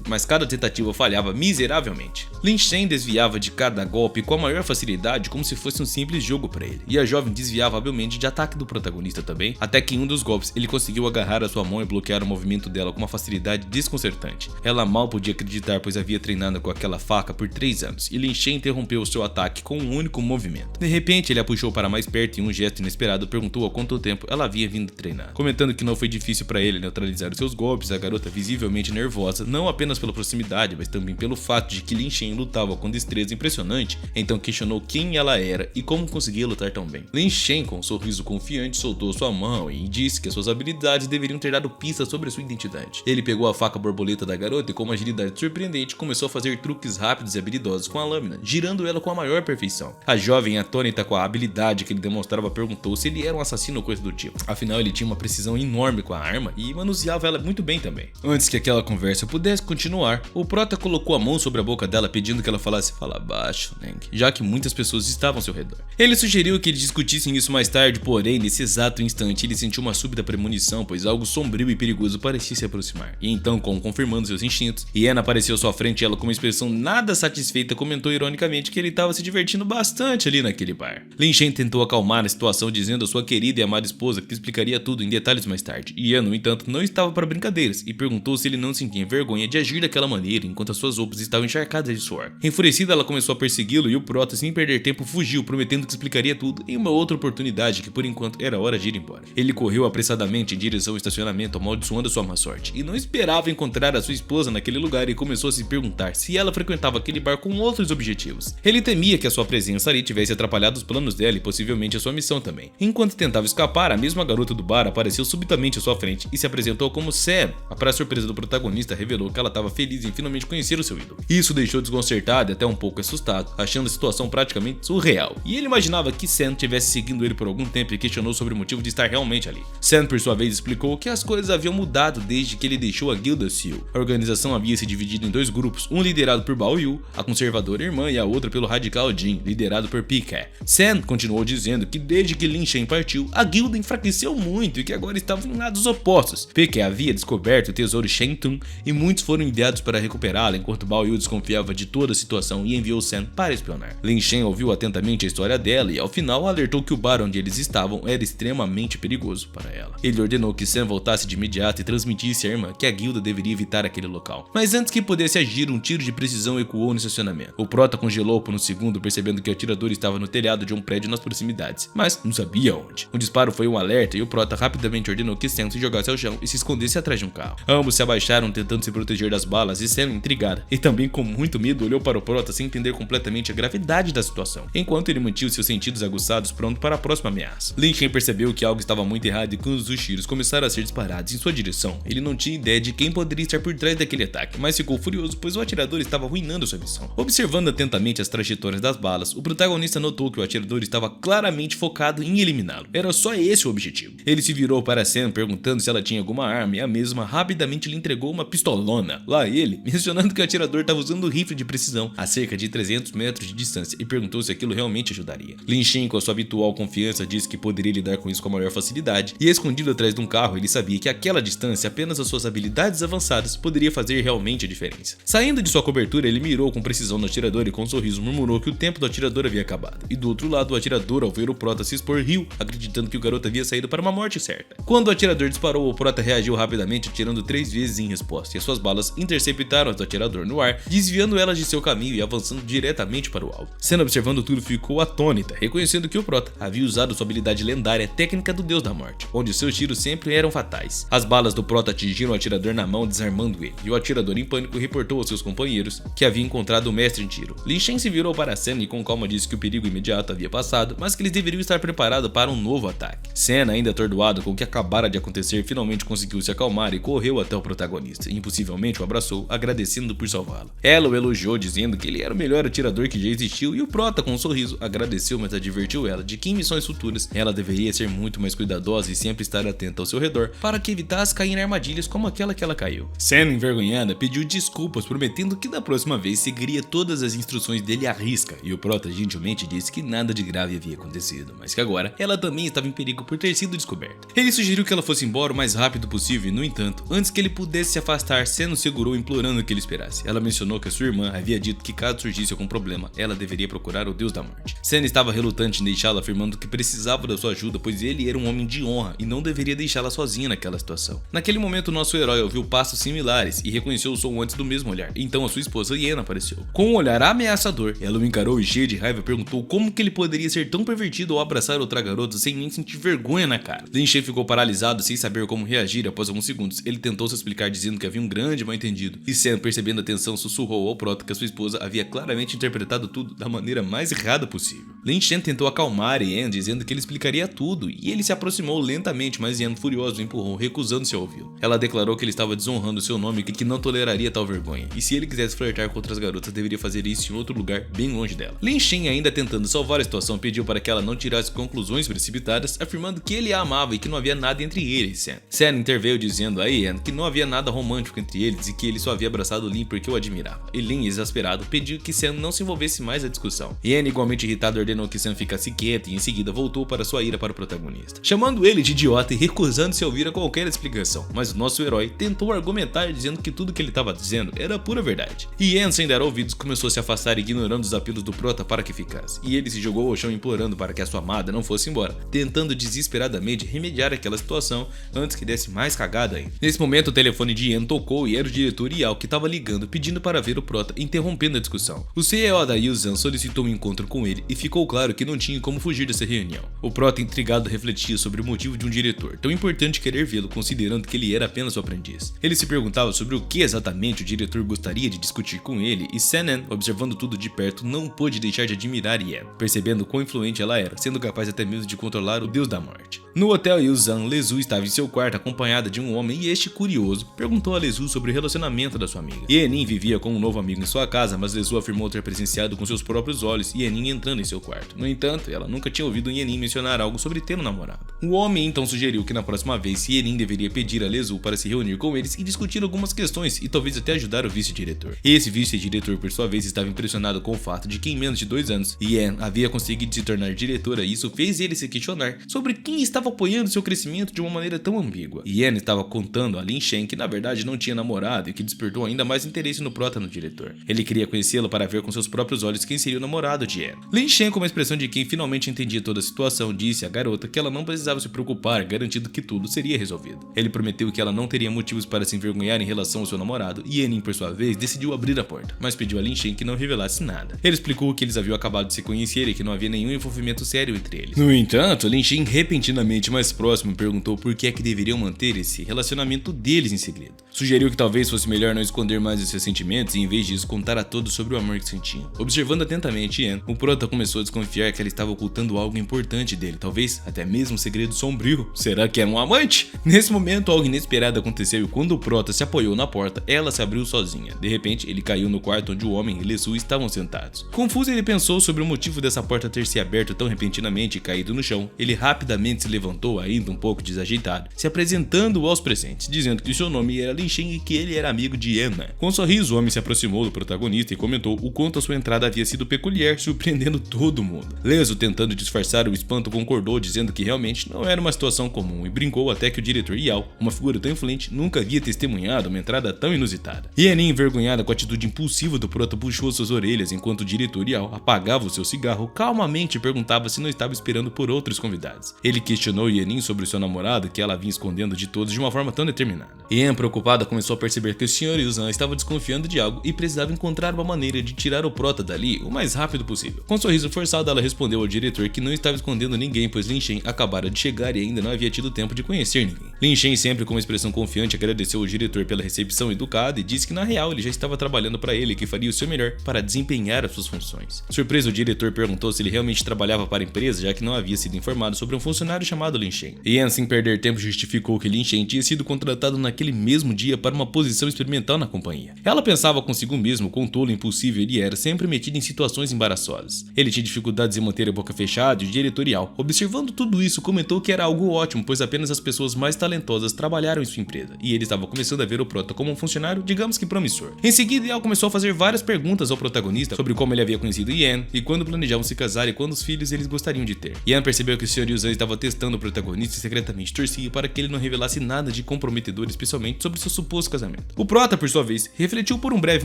mas cada tentativa falhava miseravelmente. Lin Shen desviava de cada golpe com a maior facilidade, como se fosse um simples jogo para ele, e a jovem desviava habilmente de ataque do protagonista também, até que em um dos golpes ele conseguiu agarrar a sua mão e bloquear o movimento dela com uma facilidade desconcertante. Ela mal podia acreditar, pois havia treinado com aquela faca por 3 anos, e Lin Shen interrompeu seu ataque com um único movimento. De repente, ele a puxou para mais perto e em um gesto inesperado perguntou há quanto tempo ela havia vindo treinar. Comentando que não foi difícil para ele neutralizar os seus golpes, a garota, visivelmente nervosa, não apenas pela proximidade, mas também pelo fato de que Lin Shen lutava com destreza impressionante, então questionou quem ela era e como conseguia lutar tão bem. Lin Shen, com um sorriso confiante, soltou sua mão e disse que suas habilidades deveriam ter dado pistas sobre sua identidade. Ele pegou a faca borboleta da garota e, com uma agilidade surpreendente, começou a fazer truques rápidos e habilidosos com a lâmina, girando ela com a maior perfeição. A jovem, atônita com a habilidade que ele demonstrava, perguntou se ele era um assassino ou coisa do tipo. Afinal, ele tinha uma precisão enorme com a arma e manuseava ela muito bem também. Antes que aquela conversa pudesse continuar, o Prota colocou a mão sobre a boca dela, pedindo que ela falasse "fala baixo, Neng", já que muitas pessoas estavam ao seu redor. Ele sugeriu que eles discutissem isso mais tarde, porém, nesse exato instante, ele sentiu uma súbita premonição, pois algo sombrio e perigoso parecia se aproximar. E então, como confirmando seus instintos, Yan apareceu à sua frente e ela, com uma expressão nada satisfeita, comentou ironicamente que ele estava se divertindo bastante ali naquele bar. Lin Shen tentou acalmar a situação, dizendo à sua querida e amada esposa que explicaria tudo em detalhes mais tarde. Yan, no entanto, não estava para brincadeiras e perguntou se ele não sentia vergonha de agir daquela maneira enquanto as suas roupas estavam encharcadas de suor. Enfurecida, ela começou a persegui-lo e o Prota, sem perder tempo, fugiu, prometendo que explicaria tudo em uma outra oportunidade que, por enquanto, era hora de ir embora. Ele correu apressadamente em direção ao estacionamento, amaldiçoando sua má sorte, e não esperava encontrar a sua esposa naquele lugar e começou a se perguntar se ela frequentava aquele bar com outros objetivos. Ele temia que a sua presença ali tivesse atrapalhado os planos dela e possivelmente a sua missão também. Enquanto tentava escapar, a mesma garota do bar apareceu subitamente à sua frente e se apresentou como Sam. Para a surpresa do protagonista, revelou que ela estava feliz em finalmente conhecer o seu ídolo. Isso deixou desconcertado e até um pouco assustado, achando a situação praticamente surreal. E ele imaginava que Sam tivesse seguindo ele por algum tempo e questionou sobre o motivo de estar realmente ali. Sam, por sua vez, explicou que as coisas haviam mudado desde que ele deixou a Guilda Sul. A organização havia se dividido em 2 grupos, um liderado por Bao Yu, a conservadora irmã, e a outra pelo radical Jin, liderado por Pike. Sam continuou dizendo que desde que Lin Shen partiu, a guilda enfraqueceu muito e que agora estavam em lados opostos. Pike havia descoberto o tesouro Shentun e muitos foram enviados para recuperá-la, enquanto Bao Yu desconfiava de toda a situação e enviou Sam para espionar. Lin Shen ouviu atentamente a história dela e, ao final, alertou que o bar onde eles estavam era extremamente perigoso para ela. Ele ordenou que Sam voltasse de imediato e transmitisse à irmã que a guilda deveria evitar aquele local. Mas antes que pudesse agir, um tiro de precisão ecoou no estacionamento. O Prota congelou por um segundo, percebendo que o atirador estava no telhado de um prédio nas proximidades, mas não sabia onde. O disparo foi um alerta e o Prota rapidamente ordenou que Sam se jogasse ao chão e se escondesse atrás de um carro. Ambos se abaixaram tentando se proteger das balas e Sam, intrigada e também com muito medo, olhou para o Prota sem entender completamente a gravidade da situação, enquanto ele mantinha seus sentidos aguçados, pronto para a próxima ameaça. Lin Shen percebeu que algo estava muito errado e quando os tiros começaram a ser disparados em sua direção, ele não tinha ideia de quem poderia estar por trás daquele ataque, mas ficou furioso pois o atirador estava arruinando sua missão. Observando atentamente as trajetórias das balas, o protagonista notou que o atirador estava claramente focado em eliminá-lo. Era só esse o objetivo. Ele se virou para Sam perguntando se ela tinha alguma arma e a mesma rapidamente lhe entregou uma pistolona. Lá ele, mencionando que o atirador estava usando um rifle de precisão a cerca de 300 metros de distância e perguntou se aquilo realmente ajudaria. Lin Shen, com a sua habitual confiança, disse que poderia lidar com isso com a maior facilidade e, escondido atrás de um carro, ele sabia que aquela distância, apenas as suas habilidades avançadas, poderia fazer realmente a diferença. Saindo de sua cobertura, ele mirou com com precisão no atirador e com um sorriso murmurou que o tempo do atirador havia acabado. E do outro lado, o atirador, ao ver o prota se expor, riu, acreditando que o garoto havia saído para uma morte certa. Quando o atirador disparou, o prota reagiu rapidamente, atirando 3 vezes em resposta, e as suas balas interceptaram as do atirador no ar, desviando elas de seu caminho e avançando diretamente para o alvo. Senna, observando tudo, ficou atônita, reconhecendo que o prota havia usado sua habilidade lendária técnica do Deus da Morte, onde seus tiros sempre eram fatais. As balas do prota atingiram o atirador na mão, desarmando ele, e o atirador em pânico reportou aos seus companheiros que havia encontrado o mestre em tiro. Lin Shen se virou para Senna e com calma disse que o perigo imediato havia passado, mas que eles deveriam estar preparados para um novo ataque. Senna, ainda atordoado com o que acabara de acontecer, finalmente conseguiu se acalmar e correu até o protagonista, e impossivelmente o abraçou, agradecendo por salvá-lo. Ela o elogiou, dizendo que ele era o melhor atirador que já existiu, e o prota, com um sorriso, agradeceu, mas advertiu ela de que em missões futuras ela deveria ser muito mais cuidadosa e sempre estar atenta ao seu redor para que evitasse cair em armadilhas como aquela que ela caiu. Senna, envergonhada, pediu desculpas, prometendo que da próxima vez seguiria todas as instruções dele à risca, e o prota gentilmente disse que nada de grave havia acontecido, mas que agora ela também estava em perigo por ter sido descoberta. Ele sugeriu que ela fosse embora o mais rápido possível e, no entanto, antes que ele pudesse se afastar, Senna o segurou, implorando que ele esperasse. Ela mencionou que a sua irmã havia dito que caso surgisse algum problema, ela deveria procurar o Deus da Morte. Senna estava relutante em deixá-la, afirmando que precisava da sua ajuda, pois ele era um homem de honra e não deveria deixá-la sozinha naquela situação. Naquele momento, nosso herói ouviu passos similares e reconheceu o som antes do mesmo olhar. Então a sua esposa Yenna apareceu. Com um olhar ameaçador, ela o encarou e, cheia de raiva, perguntou como que ele poderia ser tão pervertido ao abraçar outra garota sem nem sentir vergonha na cara. Lin Shen ficou paralisado sem saber como reagir. Após alguns segundos, ele tentou se explicar, dizendo que havia um grande mal-entendido, e Senna, percebendo a tensão, sussurrou ao prota que a sua esposa havia claramente interpretado tudo da maneira mais errada possível. Lin Shen tentou acalmar Yenna, dizendo que ele explicaria tudo, e ele se aproximou lentamente, mas Yenna, furioso, o empurrou, recusando-se a ouvi-lo. Ela declarou que ele estava desonrando seu nome e que não toleraria tal vergonha, e se ele quisesse flertar com outras garotas, deveria fazer isso em outro lugar bem longe dela. Lin Shen, ainda tentando salvar a situação, pediu para que ela não tirasse conclusões precipitadas, afirmando que ele a amava e que não havia nada entre ele e Senna. Senna interveio, dizendo a Yenna que não havia nada romântico entre eles e que ele só havia abraçado Lin porque o admirava. E Lin, exasperado, pediu que Senna não se envolvesse mais na discussão. Yenna, igualmente irritado, ordenou que Senna ficasse quieto e em seguida voltou para sua ira para o protagonista, chamando ele de idiota e recusando-se a ouvir a qualquer explicação. Mas o nosso herói tentou argumentar, dizendo que tudo que ele estava dizendo era pura verdade. E Yenna, sem dar ouvidos, começou a se afastar, ignorando os apelos do prota para que ficasse. E ele se jogou ao chão, implorando para que a sua amada não fosse embora, tentando desesperadamente remediar aquela situação antes que desse mais cagada ainda. Nesse momento, o telefone de Yenna tocou e era o diretor Yao que estava ligando, pedindo para ver o prota, interrompendo a discussão. O CEO da Yuzan solicitou um encontro com ele e ficou claro que não tinha como fugir dessa reunião. O prota, intrigado, refletia sobre o motivo de um diretor tão importante querer vê-lo, considerando que ele era apenas o aprendiz. Ele se perguntava sobre o que exatamente o diretor gostaria de discutir com ele, e Senna, observando tudo de perto, não pôde deixar de admirar Yenna, percebendo quão influente ela era, sendo capaz até mesmo de controlar o Deus da Morte. No hotel Yuzan, Lezu estava em seu quarto acompanhada de um homem, e este, curioso, perguntou a Lezu sobre o relacionamento da sua amiga. Yenin vivia com um novo amigo em sua casa, mas Lezu afirmou ter presenciado com seus próprios olhos Yenin entrando em seu quarto. No entanto, ela nunca tinha ouvido Yenin mencionar algo sobre ter um namorado. O homem então sugeriu que na próxima vez Yenin deveria pedir a Lezu para se reunir com eles e discutir algumas questões e talvez até ajudar o vice-diretor. Esse vice-diretor, por sua vez, estava impressionado com o fato de que em menos de 2 anos, Yen havia conseguido se tornar diretora, e isso fez ele se questionar sobre quem estava apoiando seu crescimento de uma maneira tão ambígua. Yen estava contando a Lin Shen que na verdade não tinha namorado, e que despertou ainda mais interesse no prota no diretor. Ele queria conhecê-lo para ver com seus próprios olhos quem seria o namorado de Yen. Lin Shen, com uma expressão de quem finalmente entendia toda a situação, disse à garota que ela não precisava se preocupar, garantindo que tudo seria resolvido. Ele prometeu que ela não teria motivos para se envergonhar em relação ao seu namorado, e Yenin, por sua vez, decidiu abrir a porta, mas pediu a Lin Shen que não revelasse nada. Ele explicou que eles haviam acabado de se conhecer e que não havia nenhum envolvimento sério entre eles. No entanto, Lin Shen, repentinamente mais próximo, perguntou por que é que deveriam manter esse relacionamento deles em segredo. Sugeriu que talvez fosse melhor não esconder mais os seus sentimentos e, em vez disso, contar a todos sobre o amor que sentiam. Observando atentamente Yen, o prota começou a desconfiar que ela estava ocultando algo importante dele, talvez até mesmo um segredo sombrio. Será que era um amante? Nesse momento, algo inesperado aconteceu, e quando o prota se apoiou na porta, ela se abriu sozinha. De repente, ele caiu no quarto onde o homem e Lezu estavam sentados. Confuso, ele pensou sobre o motivo dessa porta ter se aberto tão repentinamente e caído no chão. Ele rapidamente se levantou, ainda um pouco desajeitado, se apresentando aos presentes, dizendo que seu nome era Lin Shen e que ele era amigo de Yenna. Com um sorriso, o homem se aproximou do protagonista e comentou o quanto a sua entrada havia sido peculiar, surpreendendo todo mundo. Lezu, tentando disfarçar o espanto, concordou, dizendo que realmente não era uma situação comum, e brincou até que o diretor Yao, uma figura tão influente, nunca havia testemunhado uma entrada tão inusitada. Yenin, envergonhada com a atitude impulsiva expressiva do Prota puxou suas orelhas enquanto o diretor Yao apagava o seu cigarro, calmamente perguntava se não estava esperando por outros convidados. Ele questionou Yenin sobre sua namorada, que ela vinha escondendo de todos de uma forma tão determinada. Yan, preocupada, começou a perceber que o Sr. Yuzan estava desconfiando de algo e precisava encontrar uma maneira de tirar o Prota dali o mais rápido possível. Com um sorriso forçado, ela respondeu ao diretor que não estava escondendo ninguém, pois Lin Shen acabara de chegar e ainda não havia tido tempo de conhecer ninguém. Lin Shen, sempre com uma expressão confiante, agradeceu ao diretor pela recepção educada e disse que na real ele já estava trabalhando para ele e que faria o seu melhor para desempenhar as suas funções. Surpreso, o diretor perguntou se ele realmente trabalhava para a empresa, já que não havia sido informado sobre um funcionário chamado Lin Shen. Yan, sem perder tempo, justificou que Lin Shen tinha sido contratado naquele mesmo dia para uma posição experimental na companhia. Ela pensava consigo mesmo quão tolo e impossível ele era, sempre metido em situações embaraçosas. Ele tinha dificuldades em manter a boca fechada e o diretorial, observando tudo isso, comentou que era algo ótimo, pois apenas as pessoas mais talentosas trabalharam em sua empresa, e ele estava começando a ver o Prota como um funcionário, digamos que promissor. Em seguida, Yao começou a fazer várias perguntas ao protagonista sobre como ele havia conhecido Yan e quando planejavam se casar e quantos filhos eles gostariam de ter. Yan percebeu que o Sr. Yuzan estava testando o protagonista e secretamente torcia para que ele não revelasse nada de comprometedor, especialmente sobre seu suposto casamento. O Prota, por sua vez, refletiu por um breve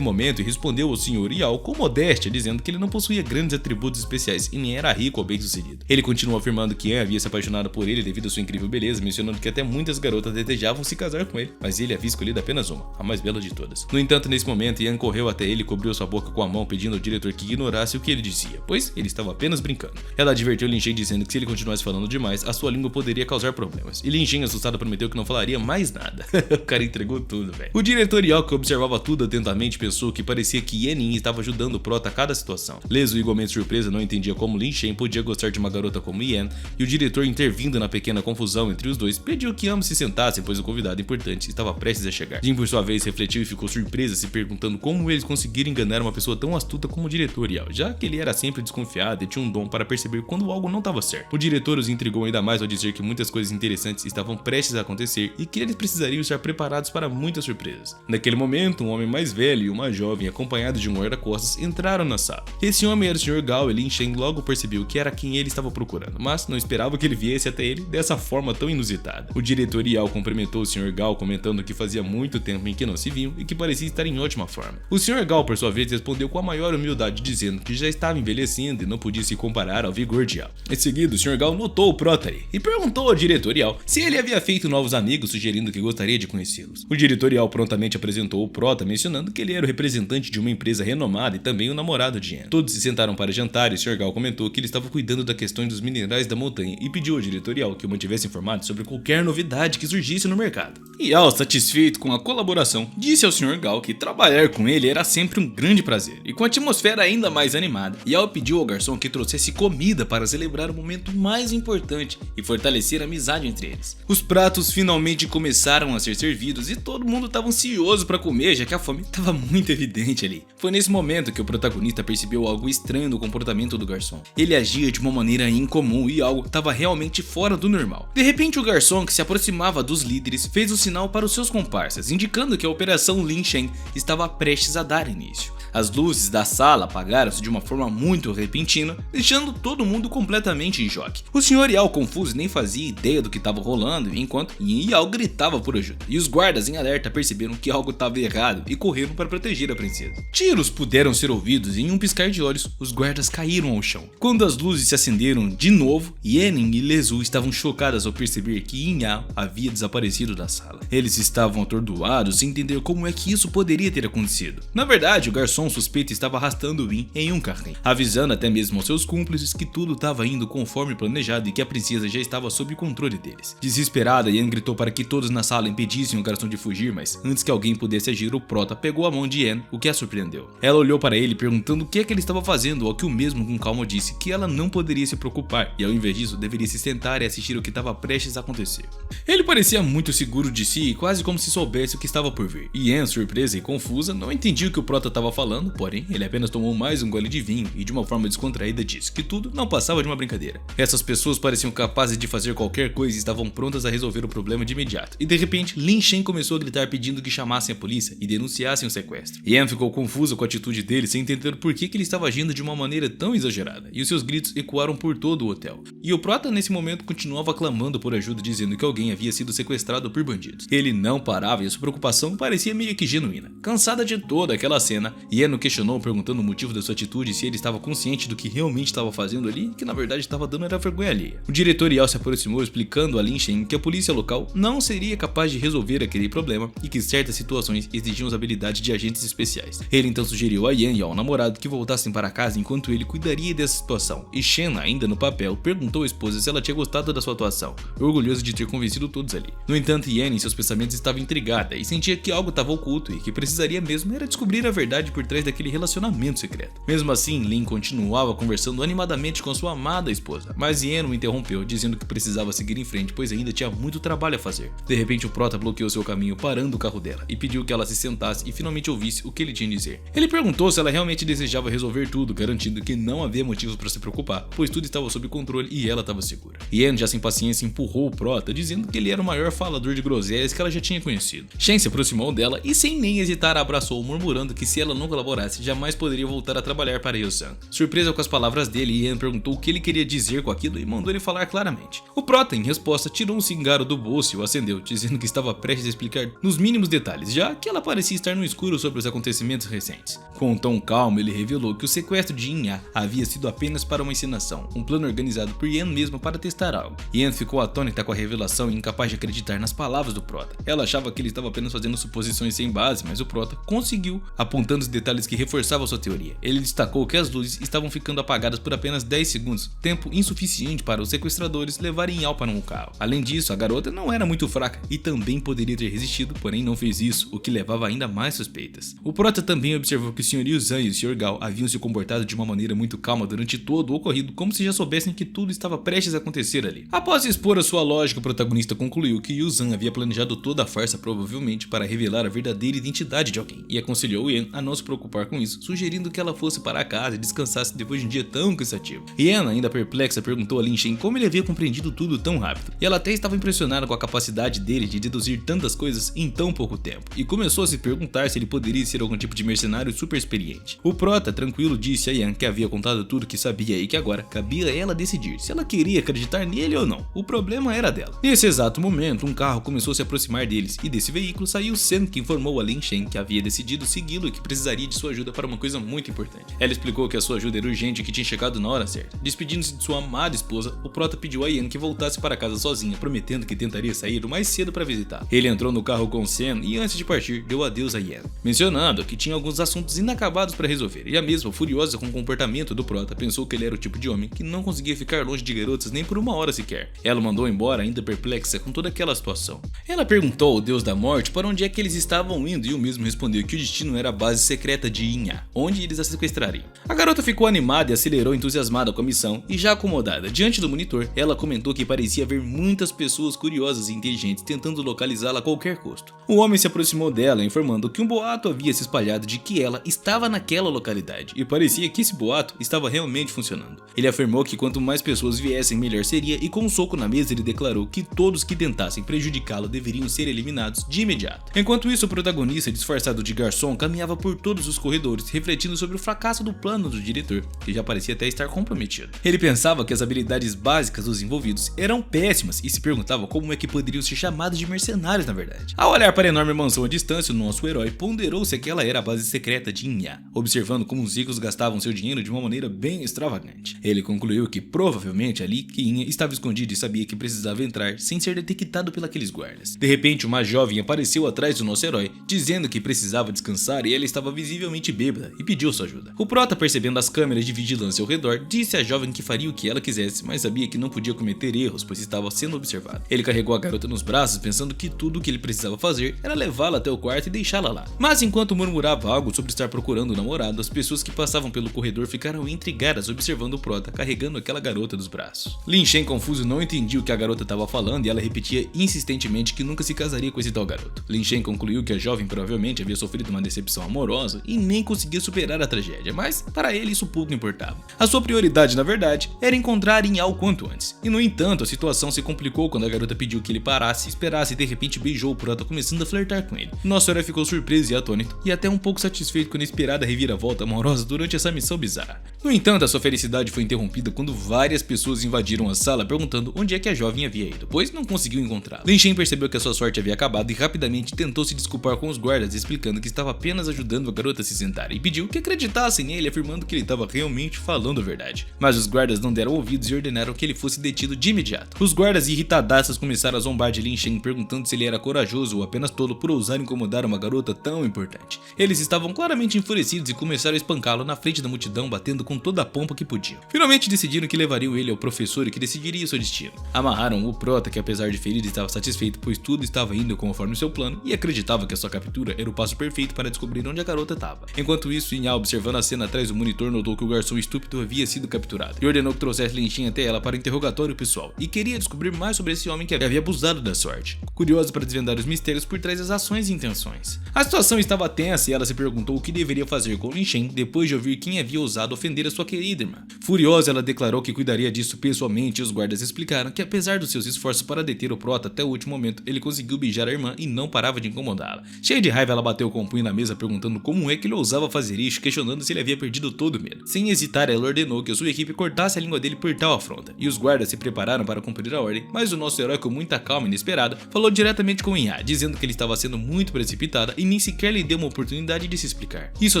momento e respondeu ao Sr. Yao com modéstia, dizendo que ele não possuía grandes atributos especiais e nem era rico ou bem-sucedido. Ele continuou afirmando que Yan havia se apaixonado por ele devido à sua incrível beleza, mencionando que até muitas garotas desejavam se casar com ele, mas ele havia escolhido apenas uma, a mais bela de todas. No entanto, nesse momento, Yan correu até ele e cobriu sua boca com a mão, pedindo ao diretor que ignorasse o que ele dizia, pois ele estava apenas brincando. Ela advertiu Lin Shen, dizendo que se ele continuasse falando demais, a sua língua poderia causar problemas. E Lin Shen, assustado, prometeu que não falaria mais nada. O cara entregou tudo, velho. O diretor Yao, que observava tudo atentamente, pensou que parecia que Yenin estava ajudando o Prota a cada situação. Leso, igualmente surpresa, não entendia como Lin Shen podia gostar de uma garota como Yan, e o diretor, intervindo na pequena confusão entre os dois, pediu que ambos se sentassem, pois o convidado importante estava prestes a chegar. Jin, por sua vez, refletiu e ficou surpresa, se perguntando como eles conseguiram enganar uma pessoa tão astuta como o diretor Yao, já que ele era sempre desconfiado e tinha um dom para perceber quando algo não estava certo. O diretor os intrigou ainda mais ao dizer que muitas coisas interessantes estavam prestes a acontecer e que eles precisariam estar preparados para muitas surpresas. Naquele momento, um homem mais velho e uma jovem, acompanhados de um guarda-costas, entraram na sala. Esse homem era o Sr. Gao e Lin Shen logo percebeu que era quem ele estava procurando, mas não esperava que ele viesse até ele dessa forma tão inusitada. O diretor Yao cumprimentou o Sr. Gao, comentando que fazia muito tempo em que não se viam e que parecia estar em ótima forma. O Sr. Gao, por sua vez, respondeu com a maior humildade, dizendo que já estava envelhecendo e não podia se comparar ao vigor de Yao. Em seguida, o Sr. Gao notou o Prota ali e perguntou ao diretor Yao se ele havia feito novos amigos, sugerindo que gostaria de conhecê-los. O diretor Yao prontamente apresentou o Prota, mencionando que ele era o representante de uma empresa renomada e também o namorado de Yan. Todos se sentaram para jantar e o Sr. Gao comentou que ele estava cuidando da questão dos minerais da montanha e pediu ao diretor Yao que o mantivesse informado sobre qualquer novidade que surgisse no mercado. Yao, satisfeito com a colaboração, disse ao Sr. Gao que trabalhar com ele era sempre um grande prazer. E com a atmosfera ainda mais animada, Yao pediu ao garçom que trouxesse comida para celebrar o momento mais importante e fortalecer a amizade entre eles. Os pratos finalmente começaram a ser servidos e todo mundo estava ansioso para comer, já que a fome estava muito evidente ali. Foi nesse momento que o protagonista percebeu algo estranho no comportamento do garçom. Ele agia de uma maneira incomum e algo estava realmente fora do normal. De repente, o garçom, que se aproximava dos líderes, fez o sinal para os seus comparsas, indicando que a operação Lin Shen estava prestes a dar início. As luzes da sala apagaram-se de uma forma muito repentina, deixando todo mundo completamente em choque. O Sr. Yao, confuso, nem fazia ideia do que estava rolando, enquanto Yao gritava por ajuda. E os guardas em alerta perceberam que algo estava errado e correram para proteger a princesa. Tiros puderam ser ouvidos e em um piscar de olhos, os guardas caíram ao chão. Quando as luzes se acenderam de novo, Yenin e Lezu estavam chocadas ao perceber que Yao havia desaparecido da sala. Eles estavam atordoados sem entender como é que isso poderia ter acontecido. Na verdade, o garçom suspeito estava arrastando Win em um carrinho, avisando até mesmo aos seus cúmplices que tudo estava indo conforme planejado e que a princesa já estava sob controle deles. Desesperada, Yan gritou para que todos na sala impedissem o garçom de fugir, mas antes que alguém pudesse agir, o Prota pegou a mão de Yan, o que a surpreendeu. Ela olhou para ele perguntando o que é que ele estava fazendo, ao que o mesmo com calma disse que ela não poderia se preocupar e ao invés disso deveria se sentar e assistir o que estava prestes a acontecer. Ele parecia muito seguro de si, quase como se soubesse o que estava por vir. E Yan, surpresa e confusa, não entendia o que o Prota estava falando, porém, ele apenas tomou mais um gole de vinho e de uma forma descontraída disse que tudo não passava de uma brincadeira. Essas pessoas pareciam capazes de fazer qualquer coisa e estavam prontas a resolver o problema de imediato. E de repente, Lin Shen começou a gritar pedindo que chamassem a polícia e denunciassem o sequestro. Yan ficou confusa com a atitude dele, sem entender por que ele estava agindo de uma maneira tão exagerada, e os seus gritos ecoaram por todo o hotel. E o prota nesse momento continuava clamando por ajuda, dizendo que alguém havia sido sequestrado por bandidos. Ele não parava e a sua preocupação parecia meio que genuína. Cansada de toda aquela cena, Ian o questionou perguntando o motivo da sua atitude, se ele estava consciente do que realmente estava fazendo ali, que na verdade estava dando era vergonha alheia. O diretor Yao se aproximou explicando a Lin Shen que a polícia local não seria capaz de resolver aquele problema e que certas situações exigiam as habilidades de agentes especiais. Ele então sugeriu a Ian e ao namorado que voltassem para casa enquanto ele cuidaria dessa situação. E Shen, ainda no papel, perguntou à esposa se ela tinha gostado da sua atuação, orgulhoso de ter convencido todos ali. No entanto, Ian em seus pensamentos estava intrigada e sentia que algo estava oculto e que precisaria mesmo era descobrir a verdade por trás daquele relacionamento secreto. Mesmo assim, Lin continuava conversando animadamente com sua amada esposa, mas Ian o interrompeu, dizendo que precisava seguir em frente, pois ainda tinha muito trabalho a fazer. De repente, o prota bloqueou seu caminho, parando o carro dela, e pediu que ela se sentasse e finalmente ouvisse o que ele tinha a dizer. Ele perguntou se ela realmente desejava resolver tudo, garantindo que não havia motivos para se preocupar, pois tudo estava sob controle e ela estava segura. Ian, já sem paciência, empurrou o prota, dizendo que ele era o maior falador de groselhas que ela já tinha conhecido. Shen se aproximou dela e, sem nem hesitar, a abraçou, murmurando que se ela não colaborasse, jamais poderia voltar a trabalhar para Ryo-san. Surpresa com as palavras dele, Ian perguntou o que ele queria dizer com aquilo e mandou ele falar claramente. O prota, em resposta, tirou um cigarro do bolso e o acendeu, dizendo que estava prestes a explicar nos mínimos detalhes, já que ela parecia estar no escuro sobre os acontecimentos recentes. Com um tom calmo, ele revelou que o sequestro de Inya havia sido apenas para uma encenação, um plano organizado por Ian mesmo para testar algo. Ian ficou atônita com a revelação e incapaz de acreditar nas palavras do prota. Ela achava que ele estava apenas fazendo suposições sem base, mas o prota conseguiu, apontando os detalhes que reforçavam sua teoria. Ele destacou que as luzes estavam ficando apagadas por apenas 10 segundos, tempo insuficiente para os sequestradores levarem Yao para um carro. Além disso, a garota não era muito fraca e também poderia ter resistido, porém não fez isso, o que levava ainda mais suspeitas. O prota também observou que o Sr. Ryo-san e o Sr. Gao haviam se comportado de uma maneira muito calma durante todo o ocorrido, como se já soubessem que tudo estava prestes a acontecer ali. Após expor a sua lógica, o protagonista concluiu que Ryo-san havia planejado toda a farsa provavelmente para revelar a verdadeira identidade de alguém, e aconselhou Ian a não se preocupar com isso, sugerindo que ela fosse para casa e descansasse depois de um dia tão cansativo. Ian, ainda perplexa, perguntou a Lin Shen como ele havia compreendido tudo tão rápido, e ela até estava impressionada com a capacidade dele de deduzir tantas coisas em tão pouco tempo, e começou a se perguntar se ele poderia ser algum tipo de mercenário super experiente. O prota, tranquilo, disse a Ian que havia contado tudo que sabia e que agora cabia a ela decidir se ela queria acreditar nele ou não. O problema era dela. Nesse exato momento, um carro começou a se aproximar deles, e desse veículo saiu Sen, que informou a Lin Shen que havia decidido segui-lo e que precisaria de sua ajuda para uma coisa muito importante. Ela explicou que a sua ajuda era urgente e que tinha chegado na hora certa. Despedindo-se de sua amada esposa, o prota pediu a Ian que voltasse para casa sozinha, prometendo que tentaria sair o mais cedo para visitar. Ele entrou no carro com Sen e antes de partir deu adeus a Ian, mencionando que tinha alguns assuntos inacabados para resolver, e a mesma, furiosa com o comportamento do prota, pensou que ele era o tipo de homem que não conseguia ficar longe de garotas nem por uma hora sequer. Ela o mandou embora ainda perplexa com toda aquela situação. Ela perguntou ao deus da morte para onde é que eles estavam indo e o mesmo respondeu que o destino era a base secreta de Inya, onde eles a sequestrariam. A garota ficou animada e acelerou entusiasmada com a missão, e já acomodada diante do monitor, ela comentou que parecia haver muitas pessoas curiosas e inteligentes tentando localizá-la a qualquer custo. O homem se aproximou dela, informando que um boato havia se espalhado de que ela estava naquela localidade, e parecia que esse boato estava realmente funcionando. Ele afirmou que quanto mais pessoas viessem, melhor seria, e com um soco na mesa ele declarou que todos que tentassem prejudicá-lo deveriam ser eliminados de imediato. Enquanto isso, o protagonista, disfarçado de garçom, caminhava por todos os corredores, refletindo sobre o fracasso do plano do diretor, que já parecia até estar comprometido. Ele pensava que as habilidades básicas dos envolvidos eram péssimas e se perguntava como é que poderiam ser chamados de mercenários na verdade. Ao olhar para a enorme mansão à distância, o nosso herói ponderou se aquela era a base secreta de Inya, observando como os ricos gastavam seu dinheiro de uma maneira bem extravagante. Ele concluiu que provavelmente ali que Inya estava escondido e sabia que precisava entrar sem ser detectado pelos guardas. De repente, uma jovem apareceu atrás do nosso herói, dizendo que precisava descansar e ela estava visivelmente bêbada e pediu sua ajuda. O prota, percebendo as câmeras de vigilância ao redor, disse à jovem que faria o que ela quisesse, mas sabia que não podia cometer erros, pois estava sendo observado. Ele carregou a garota nos braços, pensando que tudo o que ele precisava fazer era levá-la até o quarto e deixá-la lá. Mas enquanto murmurava algo sobre estar procurando o namorado, as pessoas que passavam pelo corredor ficaram intrigadas observando o prota carregando aquela garota dos braços. Lin Shen, confuso, não entendia o que a garota estava falando e ela repetia insistentemente que nunca se casaria com esse tal garoto. Lin Shen concluiu que a jovem provavelmente havia sofrido uma decepção amorosa e nem conseguia superar a tragédia, mas para ele isso pouco importava. A sua prioridade, na verdade, era encontrar Inya o quanto antes. E no entanto, a situação se complicou quando a garota pediu que ele parasse, esperasse e de repente beijou o prota, começando a flertar com ele. Nosso herói ficou surpreso e atônito, e até um pouco satisfeito com a inesperada reviravolta amorosa durante essa missão bizarra. No entanto, a sua felicidade foi interrompida quando várias pessoas invadiram a sala perguntando onde é que a jovem havia ido, pois não conseguiu encontrá-la. Lin Shen percebeu que a sua sorte havia acabado e rapidamente tentou se desculpar com os guardas, explicando que estava apenas ajudando a garota a se sentar e pediu que acreditassem nele, afirmando que ele estava realmente falando a verdade. Mas os guardas não deram ouvidos e ordenaram que ele fosse detido de imediato. Os guardas irritadaços começaram a zombar de Lin Shen, perguntando se ele era corajoso ou apenas tolo por ousar incomodar uma garota tão importante. Eles estavam claramente enfurecidos e começaram a espancá-lo na frente da multidão, batendo com toda a pompa que podiam. Finalmente decidiram que levariam ele ao professor e que decidiria seu destino. Amarraram o prota, que apesar de ferido estava satisfeito, pois tudo estava indo conforme seu plano e acreditava que a sua captura era o passo perfeito para descobrir onde a garota estava. Enquanto isso, Yin Ya, observando a cena atrás do monitor, notou que o garçom estúpido havia sido capturado e ordenou que trouxesse Lin Shen até ela para interrogatório pessoal e queria descobrir mais sobre esse homem que havia abusado da sorte, curioso para desvendar os mistérios por trás das ações e intenções. A situação estava tensa e ela se perguntou o que deveria fazer com Lin Shen depois de ouvir quem havia ousado ofender a sua querida irmã. Furiosa, ela declarou que cuidaria disso pessoalmente e os guardas explicaram que apesar dos seus esforços para deter o prota até o último momento, ele conseguiu beijar a irmã e não parava de incomodá-la. Cheia de raiva, ela bateu com o punho na mesa perguntando como é que ele ousava fazer isso, questionando se ele havia perdido todo o medo. Sem hesitar, ela ordenou que a sua equipe cortasse a língua dele por tal afronta, e os guardas se prepararam para cumprir a ordem, mas o nosso herói, com muita calma e inesperada, falou diretamente com Yin Ya, dizendo que ele estava sendo muito precipitada e nem sequer lhe deu uma oportunidade de se explicar. Isso a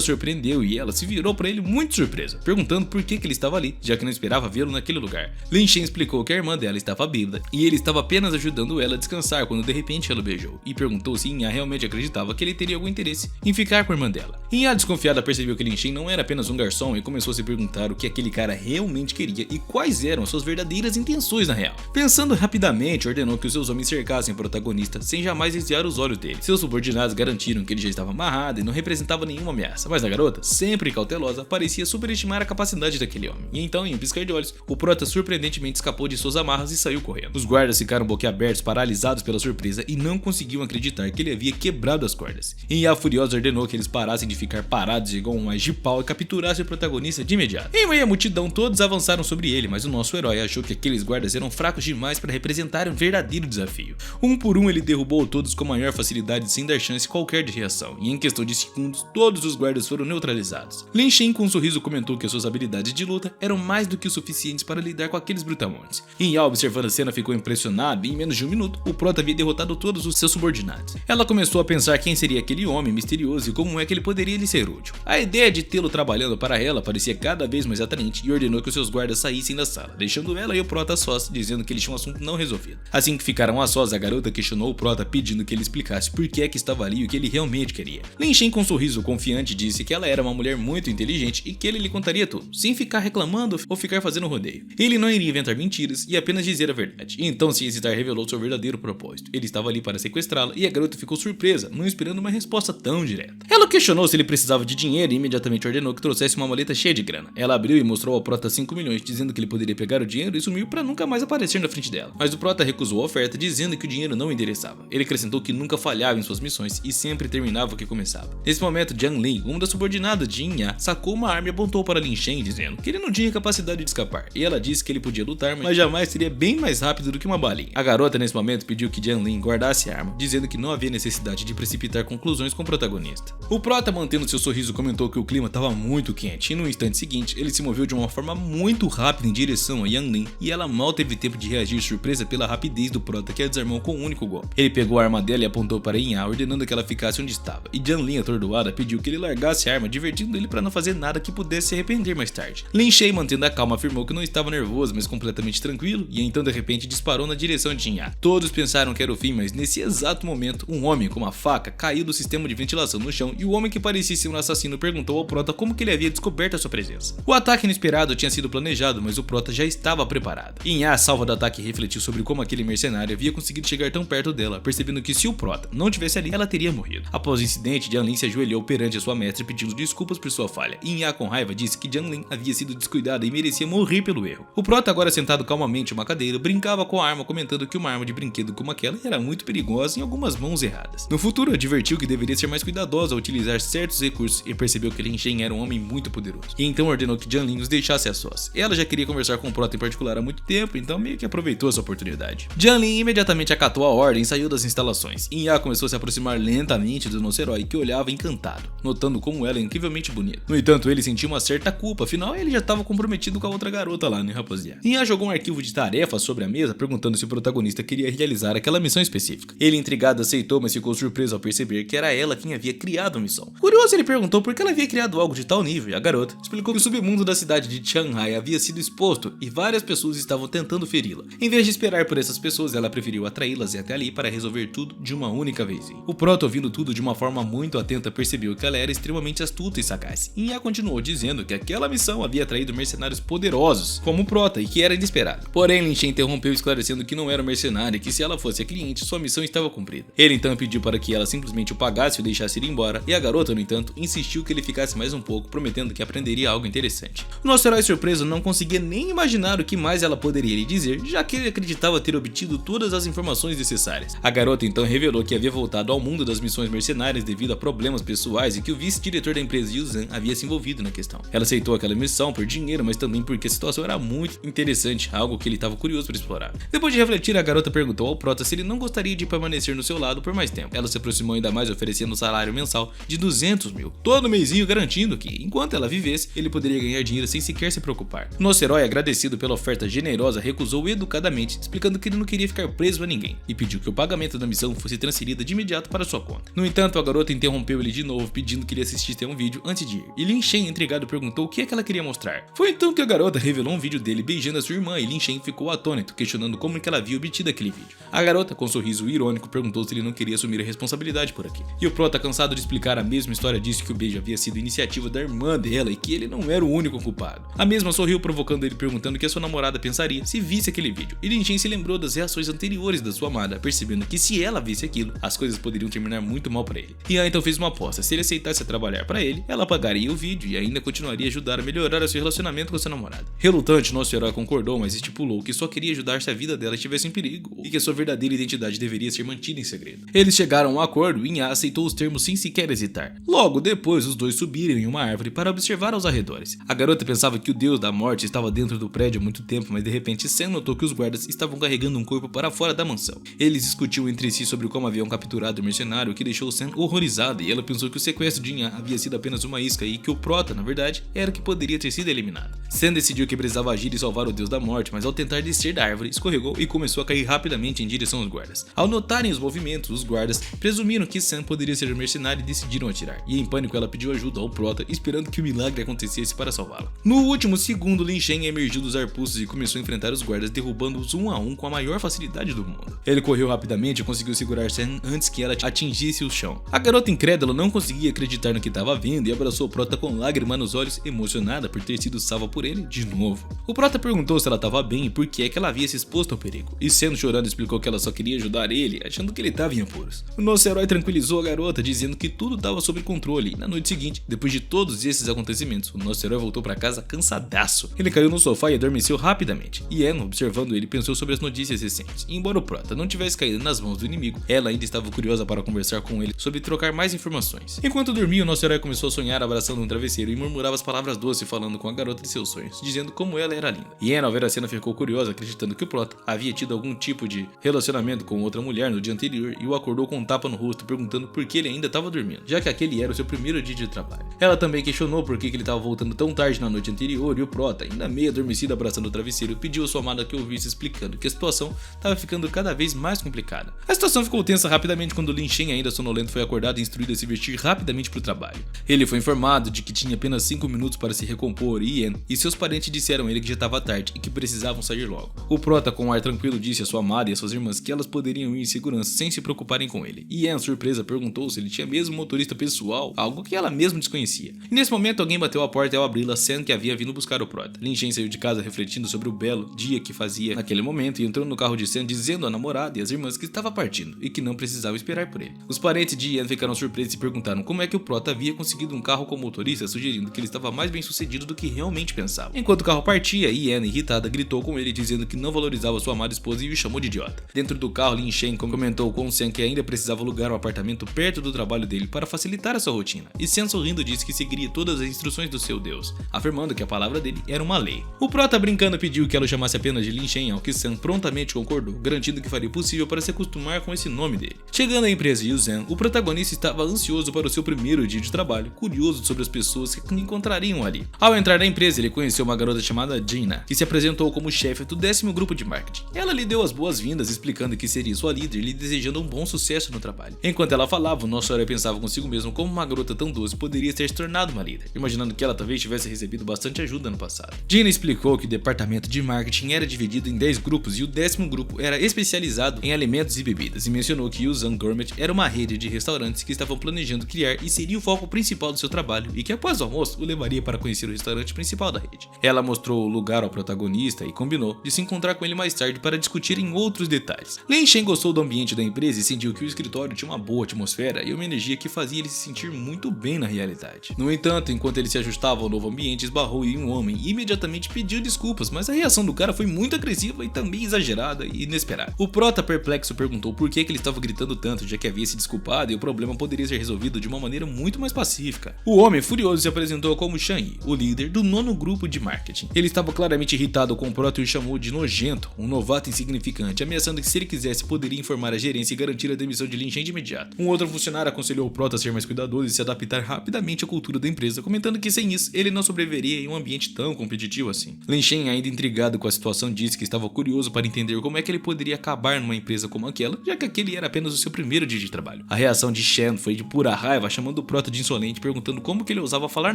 surpreendeu e ela se virou para ele muito surpresa, perguntando por que ele estava ali, já que não esperava vê-lo naquele lugar. Lin Shen explicou que a irmã dela estava bêbada e ele estava apenas ajudando ela a descansar quando de repente ela o beijou, e perguntou se Yin Ya realmente acreditava que ele teria algum interesse em ficar com a irmã dela. Yin Ya, desconfiada, percebeu que Lin Shen não era apenas um garçom e começou a se perguntar o que aquele cara realmente queria e quais eram suas verdadeiras intenções na real. Pensando rapidamente, ordenou que os seus homens cercassem o protagonista sem jamais desviar os olhos dele. Seus subordinados garantiram que ele já estava amarrado e não representava nenhuma ameaça, mas a garota, sempre cautelosa, parecia superestimar a capacidade daquele homem. E então, em um piscar de olhos, o prota surpreendentemente escapou de suas amarras e saiu correndo. Os guardas ficaram boquiabertos, paralisados pela surpresa e não conseguiam acreditar que ele havia quebrado as cordas. Yin Ya, furiosa, ordenou que eles parassem de ficar parados igual um ás de pau e capturassem o protagonista de imediato. Em meio à multidão, todos avançaram sobre ele, mas o nosso herói achou que aqueles guardas eram fracos demais para representar um verdadeiro desafio. Um por um, ele derrubou todos com maior facilidade sem dar chance qualquer de reação, e em questão de segundos, todos os guardas foram neutralizados. Lin Shen, com um sorriso, comentou que suas habilidades de luta eram mais do que o suficientes para lidar com aqueles brutamontes. Yin Ya, observando a cena, ficou impressionado e em menos de um minuto, o prota havia derrotado todos os seus subordinados. Ela começou a pensar quem seria aquele homem misterioso e como é que ele poderia lhe ser útil. A ideia de tê-lo trabalhando para ela parecia cada vez mais atraente e ordenou que os seus guardas saíssem da sala, deixando ela e o prota a sós, dizendo que eles tinham um assunto não resolvido. Assim que ficaram a sós, a garota questionou o prota, pedindo que ele explicasse por que é que estava ali e o que ele realmente queria. Lin Shen, com um sorriso confiante, disse que ela era uma mulher muito inteligente e que ele lhe contaria tudo, sem ficar reclamando ou ficar fazendo rodeio. Ele não iria inventar mentiras e apenas dizer a verdade. E então, sem hesitar, revelou seu verdadeiro propósito. Ele estava ali para sequestrá-la e a garota ficou surpresa, não esperando uma resposta tão direta. Ela questionou se ele precisava de dinheiro e imediatamente ordenou que trouxesse uma maleta cheia de grana. Ela abriu e mostrou ao prota 5 milhões, dizendo que ele poderia pegar o dinheiro e sumir para nunca mais aparecer na frente dela. Mas o prota recusou a oferta, dizendo que o dinheiro não interessava. Ele acrescentou que nunca falhava em suas missões e sempre terminava o que começava. Nesse momento, Jiang Lin, uma das subordinadas de Yin Ya, sacou uma arma e apontou para Lin Shen, dizendo que ele não tinha capacidade de escapar. E ela disse que ele podia lutar, mas jamais seria bem mais rápido do que uma balinha. A garota, nesse momento, pediu que Jiang Lin guardasse a arma, dizendo que não havia necessidade de precipitar conclusões com o protagonista. O prota, mantendo seu sorriso, comentou que o clima estava muito quente e no instante seguinte, ele se moveu de uma forma muito rápida em direção a Yang Lin e ela mal teve tempo de reagir, surpresa pela rapidez do prota, que a desarmou com um único golpe. Ele pegou a arma dela e apontou para Yin Ya, ordenando que ela ficasse onde estava, e Jiang Lin, atordoada, pediu que ele largasse a arma, divertindo ele para não fazer nada que pudesse se arrepender mais tarde. Lin Shen, mantendo a calma, afirmou que não estava nervoso, mas completamente tranquilo, e então de repente disparou na direção de Yin Ya. Todos pensaram que era o fim, mas nesse exato momento, um homem com uma faca caiu do sistema de ventilação no chão e o homem, que parecia ser um assassino, perguntou ao prota como que ele havia descoberto a sua presença. O ataque inesperado tinha sido planejado, mas o prota já estava preparado. Yin Ya, salva do ataque, refletiu sobre como aquele mercenário havia conseguido chegar tão perto dela, percebendo que se o prota não tivesse ali, ela teria morrido. Após o incidente, Jiang Lin se ajoelhou perante a sua mestre pedindo desculpas por sua falha. Yin Ya, com raiva, disse que Jiang Lin havia sido descuidada e merecia morrer pelo erro. O prota, agora sentado calmamente em uma cadeira, brincava com a arma, comentando que uma arma de brinquedo como aquela era muito perigosa em algumas mãos erradas. No futuro, advertiu que deveria ser mais cuidadosa ao utilizar certos recursos e percebeu que Lin Shen era um homem muito poderoso. E então ordenou que Jiang Lin os deixasse a sós. Ela já queria conversar com o prota em particular há muito tempo, então meio que aproveitou essa oportunidade. Jiang Lin imediatamente acatou a ordem e saiu das instalações. Yin Ya começou a se aproximar lentamente do nosso herói, que olhava encantado, notando como ela é incrivelmente bonita. No entanto, ele sentiu uma certa culpa, afinal ele já estava comprometido com a outra garota lá, né, rapaziada? Ian jogou um arquivo de tarefas sobre a mesa, perguntando se o protagonista queria realizar aquela missão específica. Ele, intrigado, aceitou, mas ficou surpreso ao perceber que era ela quem havia criado a missão. Curioso, ele perguntou por que ela havia criado algo de tal nível, e a garota explicou que o submundo da cidade de Shanghai havia sido exposto e várias pessoas estavam tentando feri-la. Em vez de esperar por essas pessoas, ela preferiu atraí-las até ali para resolver tudo de uma única vez. O Prota, ouvindo tudo de uma forma muito atenta, percebeu que ela era extremamente astuta e sagaz. E Ian continuou dizendo que aquela missão havia atraído mercenários poderosos, como o Prota, e que era inesperado. Porém, Lin Shen interrompeu, esclarecendo que não era um mercenário e que se ela fosse a cliente, sua missão estava cumprida. Ele então pediu para que ela simplesmente o pagasse e o deixasse ir embora, e a garota, no entanto, insistiu que ele ficasse mais um pouco, prometendo que aprenderia algo interessante. O nosso herói surpreso não conseguia nem imaginar o que mais ela poderia lhe dizer, já que ele acreditava ter obtido todas as informações necessárias. A garota então revelou que havia voltado ao mundo das missões mercenárias devido a problemas pessoais e que o vice-diretor da empresa Yu Zhan havia se envolvido na questão. Ela aceitou aquela missão por dinheiro, mas também porque a situação era muito interessante, algo que ele estava curioso para explorar. Depois de refletir, a garota perguntou ao Prota se ele não gostaria de permanecer no seu lado por mais tempo. Ela se aproximou ainda mais, oferecendo um salário mensal de 200 mil, todo mêsinho, garantindo que, enquanto ela vivesse, ele poderia ganhar dinheiro sem sequer se preocupar. Nosso herói, agradecido pela oferta generosa, recusou educadamente, explicando que ele não queria ficar preso a ninguém, e pediu que o pagamento da missão fosse transferido de imediato para sua conta. No entanto, a garota interrompeu ele de novo, pedindo que ele assistisse a um vídeo antes de ir, e Lin Shen, intrigado, perguntou o que é que ela queria mostrar. Foi então que a garota revelou um vídeo dele beijando a sua irmã, e Lin Shen ficou atônito, questionando como que ela havia obtido aquele vídeo. A garota, com um sorriso irônico, perguntou se ele não queria assumir a responsabilidade por aquilo. E o Prota, cansado de explicar a mesma história, disse que o beijo havia sido iniciativa da irmã dela e que ele não era o único culpado. A mesma sorriu, provocando ele, perguntando o que a sua namorada pensaria se visse aquele vídeo. E Lin Shen se lembrou das reações anteriores da sua amada, percebendo que se ela visse aquilo, as coisas poderiam terminar muito mal para ele. Ian então fez uma aposta: se ele aceitasse trabalhar para ele, ela pagaria o vídeo e ainda continuaria a ajudar a melhorar o seu relacionamento com seu namorado. Relutante, nosso herói concordou, mas estipulou que só queria ajudar se a vida dela estivesse em perigo e que a sua verdadeira identidade deveria ser mantida em segredo. Eles chegaram a um acordo e Ian aceitou os termos sem sequer hesitar. Logo depois, os dois subiram em uma árvore para observar aos arredores. A garota pensava que o deus da morte estava dentro do prédio há muito tempo, mas de repente Sam notou que os guardas estavam carregando um corpo para fora da mansão. Eles discutiam entre si sobre como haviam capturado o mercenário, o que deixou Sam horrorizada, e ela pensou que o sequestro de Ian havia sido apenas uma isca e que o Prota, na verdade, era o que poderia ter sido eliminado. Sam decidiu que precisava agir e salvar o deus da morte, mas ao tentar descer da árvore, escorregou e começou a cair rapidamente em direção aos guardas. Ao notarem os movimentos, os guardas presumiram que Sam poderia ser o mercenário e decidiram atirar. E em pânico, ela pediu ajuda ao Prota, esperando que o milagre acontecesse para salvá-la. No último segundo, Lin Shen emergiu dos arbustos e começou a enfrentar os guardas, derrubando-os um a um com a maior facilidade do mundo. Ele correu rapidamente e conseguiu segurar Sam antes que ela atingisse o chão. A garota incrédula não conseguia acreditar no que estava vendo e abraçou o Prota com lágrimas nos olhos, emocionada por ter sido salva por ele de novo. O Prota perguntou se ela estava bem e por que é que ela havia se exposto ao perigo. E Sam, chorando, explicou que ela só queria ajudar ele, achando que ele estava em apuros. O nosso herói tranquilizou a garota, dizendo que tudo estava sob controle. E na noite seguinte, depois de todos esses acontecimentos, o nosso herói voltou para casa cansadaço. Ele caiu no sofá e adormeceu rapidamente. E Ian, observando ele, pensou sobre as notícias recentes. E embora o Prota não tivesse caído nas mãos do inimigo, ela ainda estava curiosa para conversar com ele sobre trocar mais informações. Enquanto dormia, o nosso herói começou a sonhar abraçando um travesseiro e murmurava as palavras doces, falando com a garota de seus sonhos, dizendo como ela era linda. Ian, ao ver a cena, ficou curiosa, acreditando que o Prota havia tido algum tipo de relacionamento com outra mulher no dia anterior, e o acordou com um tapa no rosto, perguntando por que ele ainda estava dormindo, já que aquele era o seu primeiro dia de trabalho. Ela também questionou por que ele estava voltando tão tarde na noite anterior, e o Prota, ainda meio adormecido abraçando o travesseiro, pediu a sua amada que ouvisse, explicando que a situação estava ficando cada vez mais complicada. A situação ficou tensa rapidamente quando Lin Shen, ainda sonolento, foi acordado e instruído a se vestir rapidamente para o trabalho. Ele foi informado de que tinha apenas 5 minutos para se recompor, e Ian e seus parentes disseram a ele que já estava tarde e que precisavam sair logo. O Prota, com um ar tranquilo, disse a sua amada e a suas irmãs que elas poderiam ir em segurança sem se preocuparem com ele. E Ian, surpresa, perguntou se ele tinha mesmo um motorista pessoal, algo que ela mesmo desconhecia. E nesse momento, alguém bateu a porta e ao abri-la, Sam, que havia vindo buscar o Prota. Lin Shen saiu de casa refletindo sobre o belo dia que fazia naquele momento e entrou no carro de Sam, dizendo à namorada e às irmãs que estava partindo e que não precisava esperar por ele. Os parentes de Ian ficaram surpresos e perguntaram como é que o Prota havia conseguido um carro com motorista, sugerindo que ele estava mais bem sucedido do que realmente pensava. Enquanto o carro partia, Ian, irritada, gritou com ele, dizendo que não valorizava sua amada esposa e o chamou de idiota. Dentro do carro, Lin Shen comentou com Sam que ainda precisava alugar um apartamento perto do trabalho dele para facilitar a sua rotina. E Sam, sorrindo, disse que seguiria todas as instruções do seu deus, afirmando que a palavra dele era uma lei. O Prota, brincando, pediu que ela o chamasse apenas de Lin Shen, ao que Sam prontamente concordou, garantindo que faria o possível para se acostumar com esse nome dele. Chegando à empresa Yu Zhan, o protagonista estava ansioso para o seu primeiro dia de trabalho, curioso sobre as pessoas que encontraria encontrariam ali. Ao entrar na empresa, ele conheceu uma garota chamada Gina, que se apresentou como chefe do 10º grupo de marketing. Ela lhe deu as boas-vindas, explicando que seria sua líder e lhe desejando um bom sucesso no trabalho. Enquanto ela falava, o nosso herói pensava consigo mesmo como uma garota tão doce poderia ter se tornado uma líder, imaginando que ela talvez tivesse recebido bastante ajuda no passado. Gina explicou que o departamento de marketing era dividido em 10 grupos e o 10º grupo era especializado em alimentos e bebidas, e mencionou que Yuzan Gourmet era uma rede de restaurantes que estavam planejando criar e seria o foco principal do seu trabalho, e que após o almoço o levaria para conhecer o restaurante principal da rede. Ela mostrou o lugar ao protagonista e combinou de se encontrar com ele mais tarde para discutirem outros detalhes. Lin Shen gostou do ambiente da empresa e sentiu que o escritório tinha uma boa atmosfera e uma energia que fazia ele se sentir muito bem na realidade. No entanto, enquanto ele se ajustava ao novo ambiente, esbarrou em um homem e imediatamente pediu desculpas, mas a reação do cara foi muito agressiva e também exagerada e inesperada. O prota perplexo perguntou por que ele estava gritando tanto, já que havia se desculpado e o problema poderia ser resolvido de uma maneira muito mais pacífica. O homem furioso se apresentou como Shang-Yi, o líder do 9º grupo de marketing. Ele estava claramente irritado com o prota e o chamou de nojento, um novato insignificante, ameaçando que se ele quisesse poderia informar a gerência e garantir a demissão de Lin Shen de imediato. Um outro funcionário aconselhou o prota a ser mais cuidadoso e se adaptar rapidamente à cultura da empresa, comentando que sem isso ele não sobreviveria em um ambiente tão competitivo assim. Lin Shen, ainda intrigado com a situação, disse que estava curioso para entender como é que ele poderia acabar numa empresa como aquela, já que aquele era apenas o seu primeiro dia de trabalho. A reação de Shen foi de pura raiva, chamando o prota de insolente, perguntando como que ele ousava falar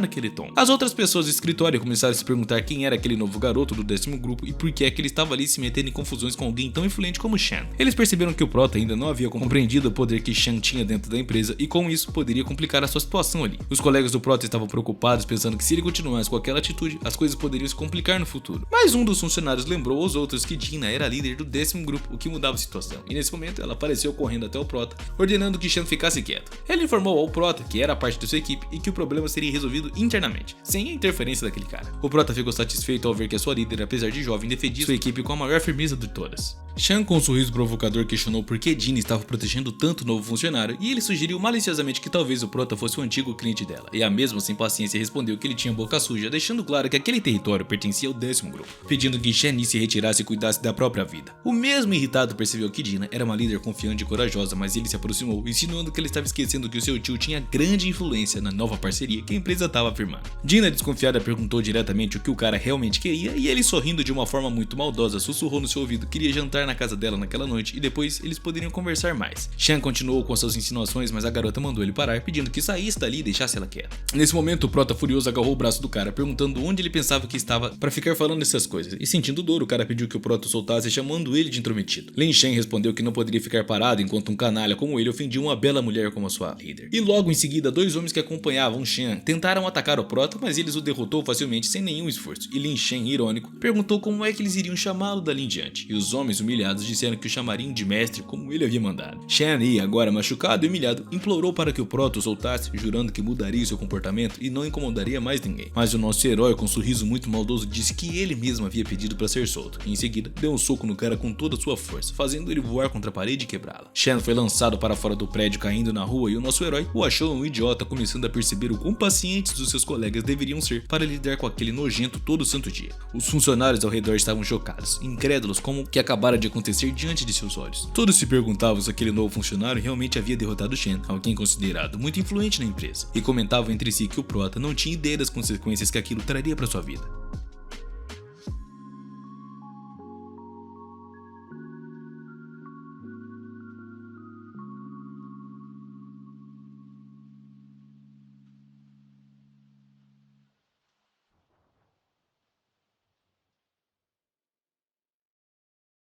naquele tom. As outras pessoas do escritório começaram a se perguntar quem era aquele novo garoto do 10º grupo e por que é que ele estava ali se metendo em confusões com alguém tão influente como Shen. Eles perceberam que o prota ainda não havia compreendido o poder que Shen tinha dentro da empresa e com isso poderia complicar a sua situação ali. Os colegas do prota estavam preocupados, pensando que se ele continuasse com aquela atitude, as coisas poderiam se complicar no futuro. Mas um dos funcionários lembrou aos outros que Gina era a líder do 10º grupo, o que mudava a situação. E nesse momento ela apareceu correndo até o prota, ordenando que Shen ficasse quieto. Ela informou ao prota que era parte de sua equipe e que o problema seria resolvido internamente, sem a interferência daquele cara. O prota ficou satisfeito ao ver que a sua líder, apesar de jovem, defendia sua equipe com a maior firmeza de todas. Shen, com um sorriso provocador, questionou por que Gina estava protegendo tanto o novo funcionário e ele sugeriu maliciosamente que talvez o prota fosse o antigo cliente dela, e a mesma sem paciência respondeu que ele tinha boca suja, deixando claro que aquele território pertencia ao 10º grupo, pedindo que Shen se retirasse e cuidasse da própria vida. O mesmo irritado percebeu que Gina era uma líder confiante e corajosa, mas ele se aproximou, insinuando que ele estava esquecendo que o seu tio tinha grande influência na nova parceria que a empresa estava firmando. Gina, desconfiada, perguntou diretamente o que o cara realmente queria e ele, sorrindo de uma forma muito maldosa, sussurrou no seu ouvido que queria jantar na casa dela naquela noite e depois eles poderiam conversar mais. Shen continuou com suas insinuações, mas a garota mandou ele parar, pedindo que saísse dali e deixasse ela quieta. Nesse momento, o prota furioso agarrou o braço do cara, perguntando onde ele pensava que estava para ficar falando essas coisas, e sentindo dor, o cara pediu que o prota soltasse, chamando ele de intrometido. Lin Shen respondeu que não poderia ficar parado enquanto um canalha como ele ofendia uma bela mulher como a sua líder. E logo em seguida, dois homens que acompanhavam Shen tentaram atacar o prota, mas eles o derrotou facilmente sem nenhum esforço, e Lin Shen, irônico, perguntou como é que eles iriam chamá-lo dali em diante, e os homens humilhados disseram que o chamariam de mestre como ele havia mandado. Shen, agora machucado e humilhado, implorou para que o prota o soltasse, jurando que mudaria seu comportamento e não incomodaria mais ninguém. Mas o nosso herói, com um sorriso muito maldoso, disse que ele mesmo havia pedido para ser solto, e em seguida deu um soco no cara com toda a sua força, fazendo ele voar contra a parede e quebrá-la. Shen foi lançado para fora do prédio, caindo na rua, e o nosso herói o achou um idiota, começando a perceber o quão pacientes os seus colegas deveriam ser para lidar com aquele nojento todo santo dia. Os funcionários ao redor estavam chocados, incrédulos como o que acabara de acontecer diante de seus olhos. Todos se perguntavam se aquele novo funcionário realmente havia derrotado Shen, alguém considerado muito influente na empresa, e comentavam entre si que o prota não tinha ideia das consequências que aquilo traria para sua vida.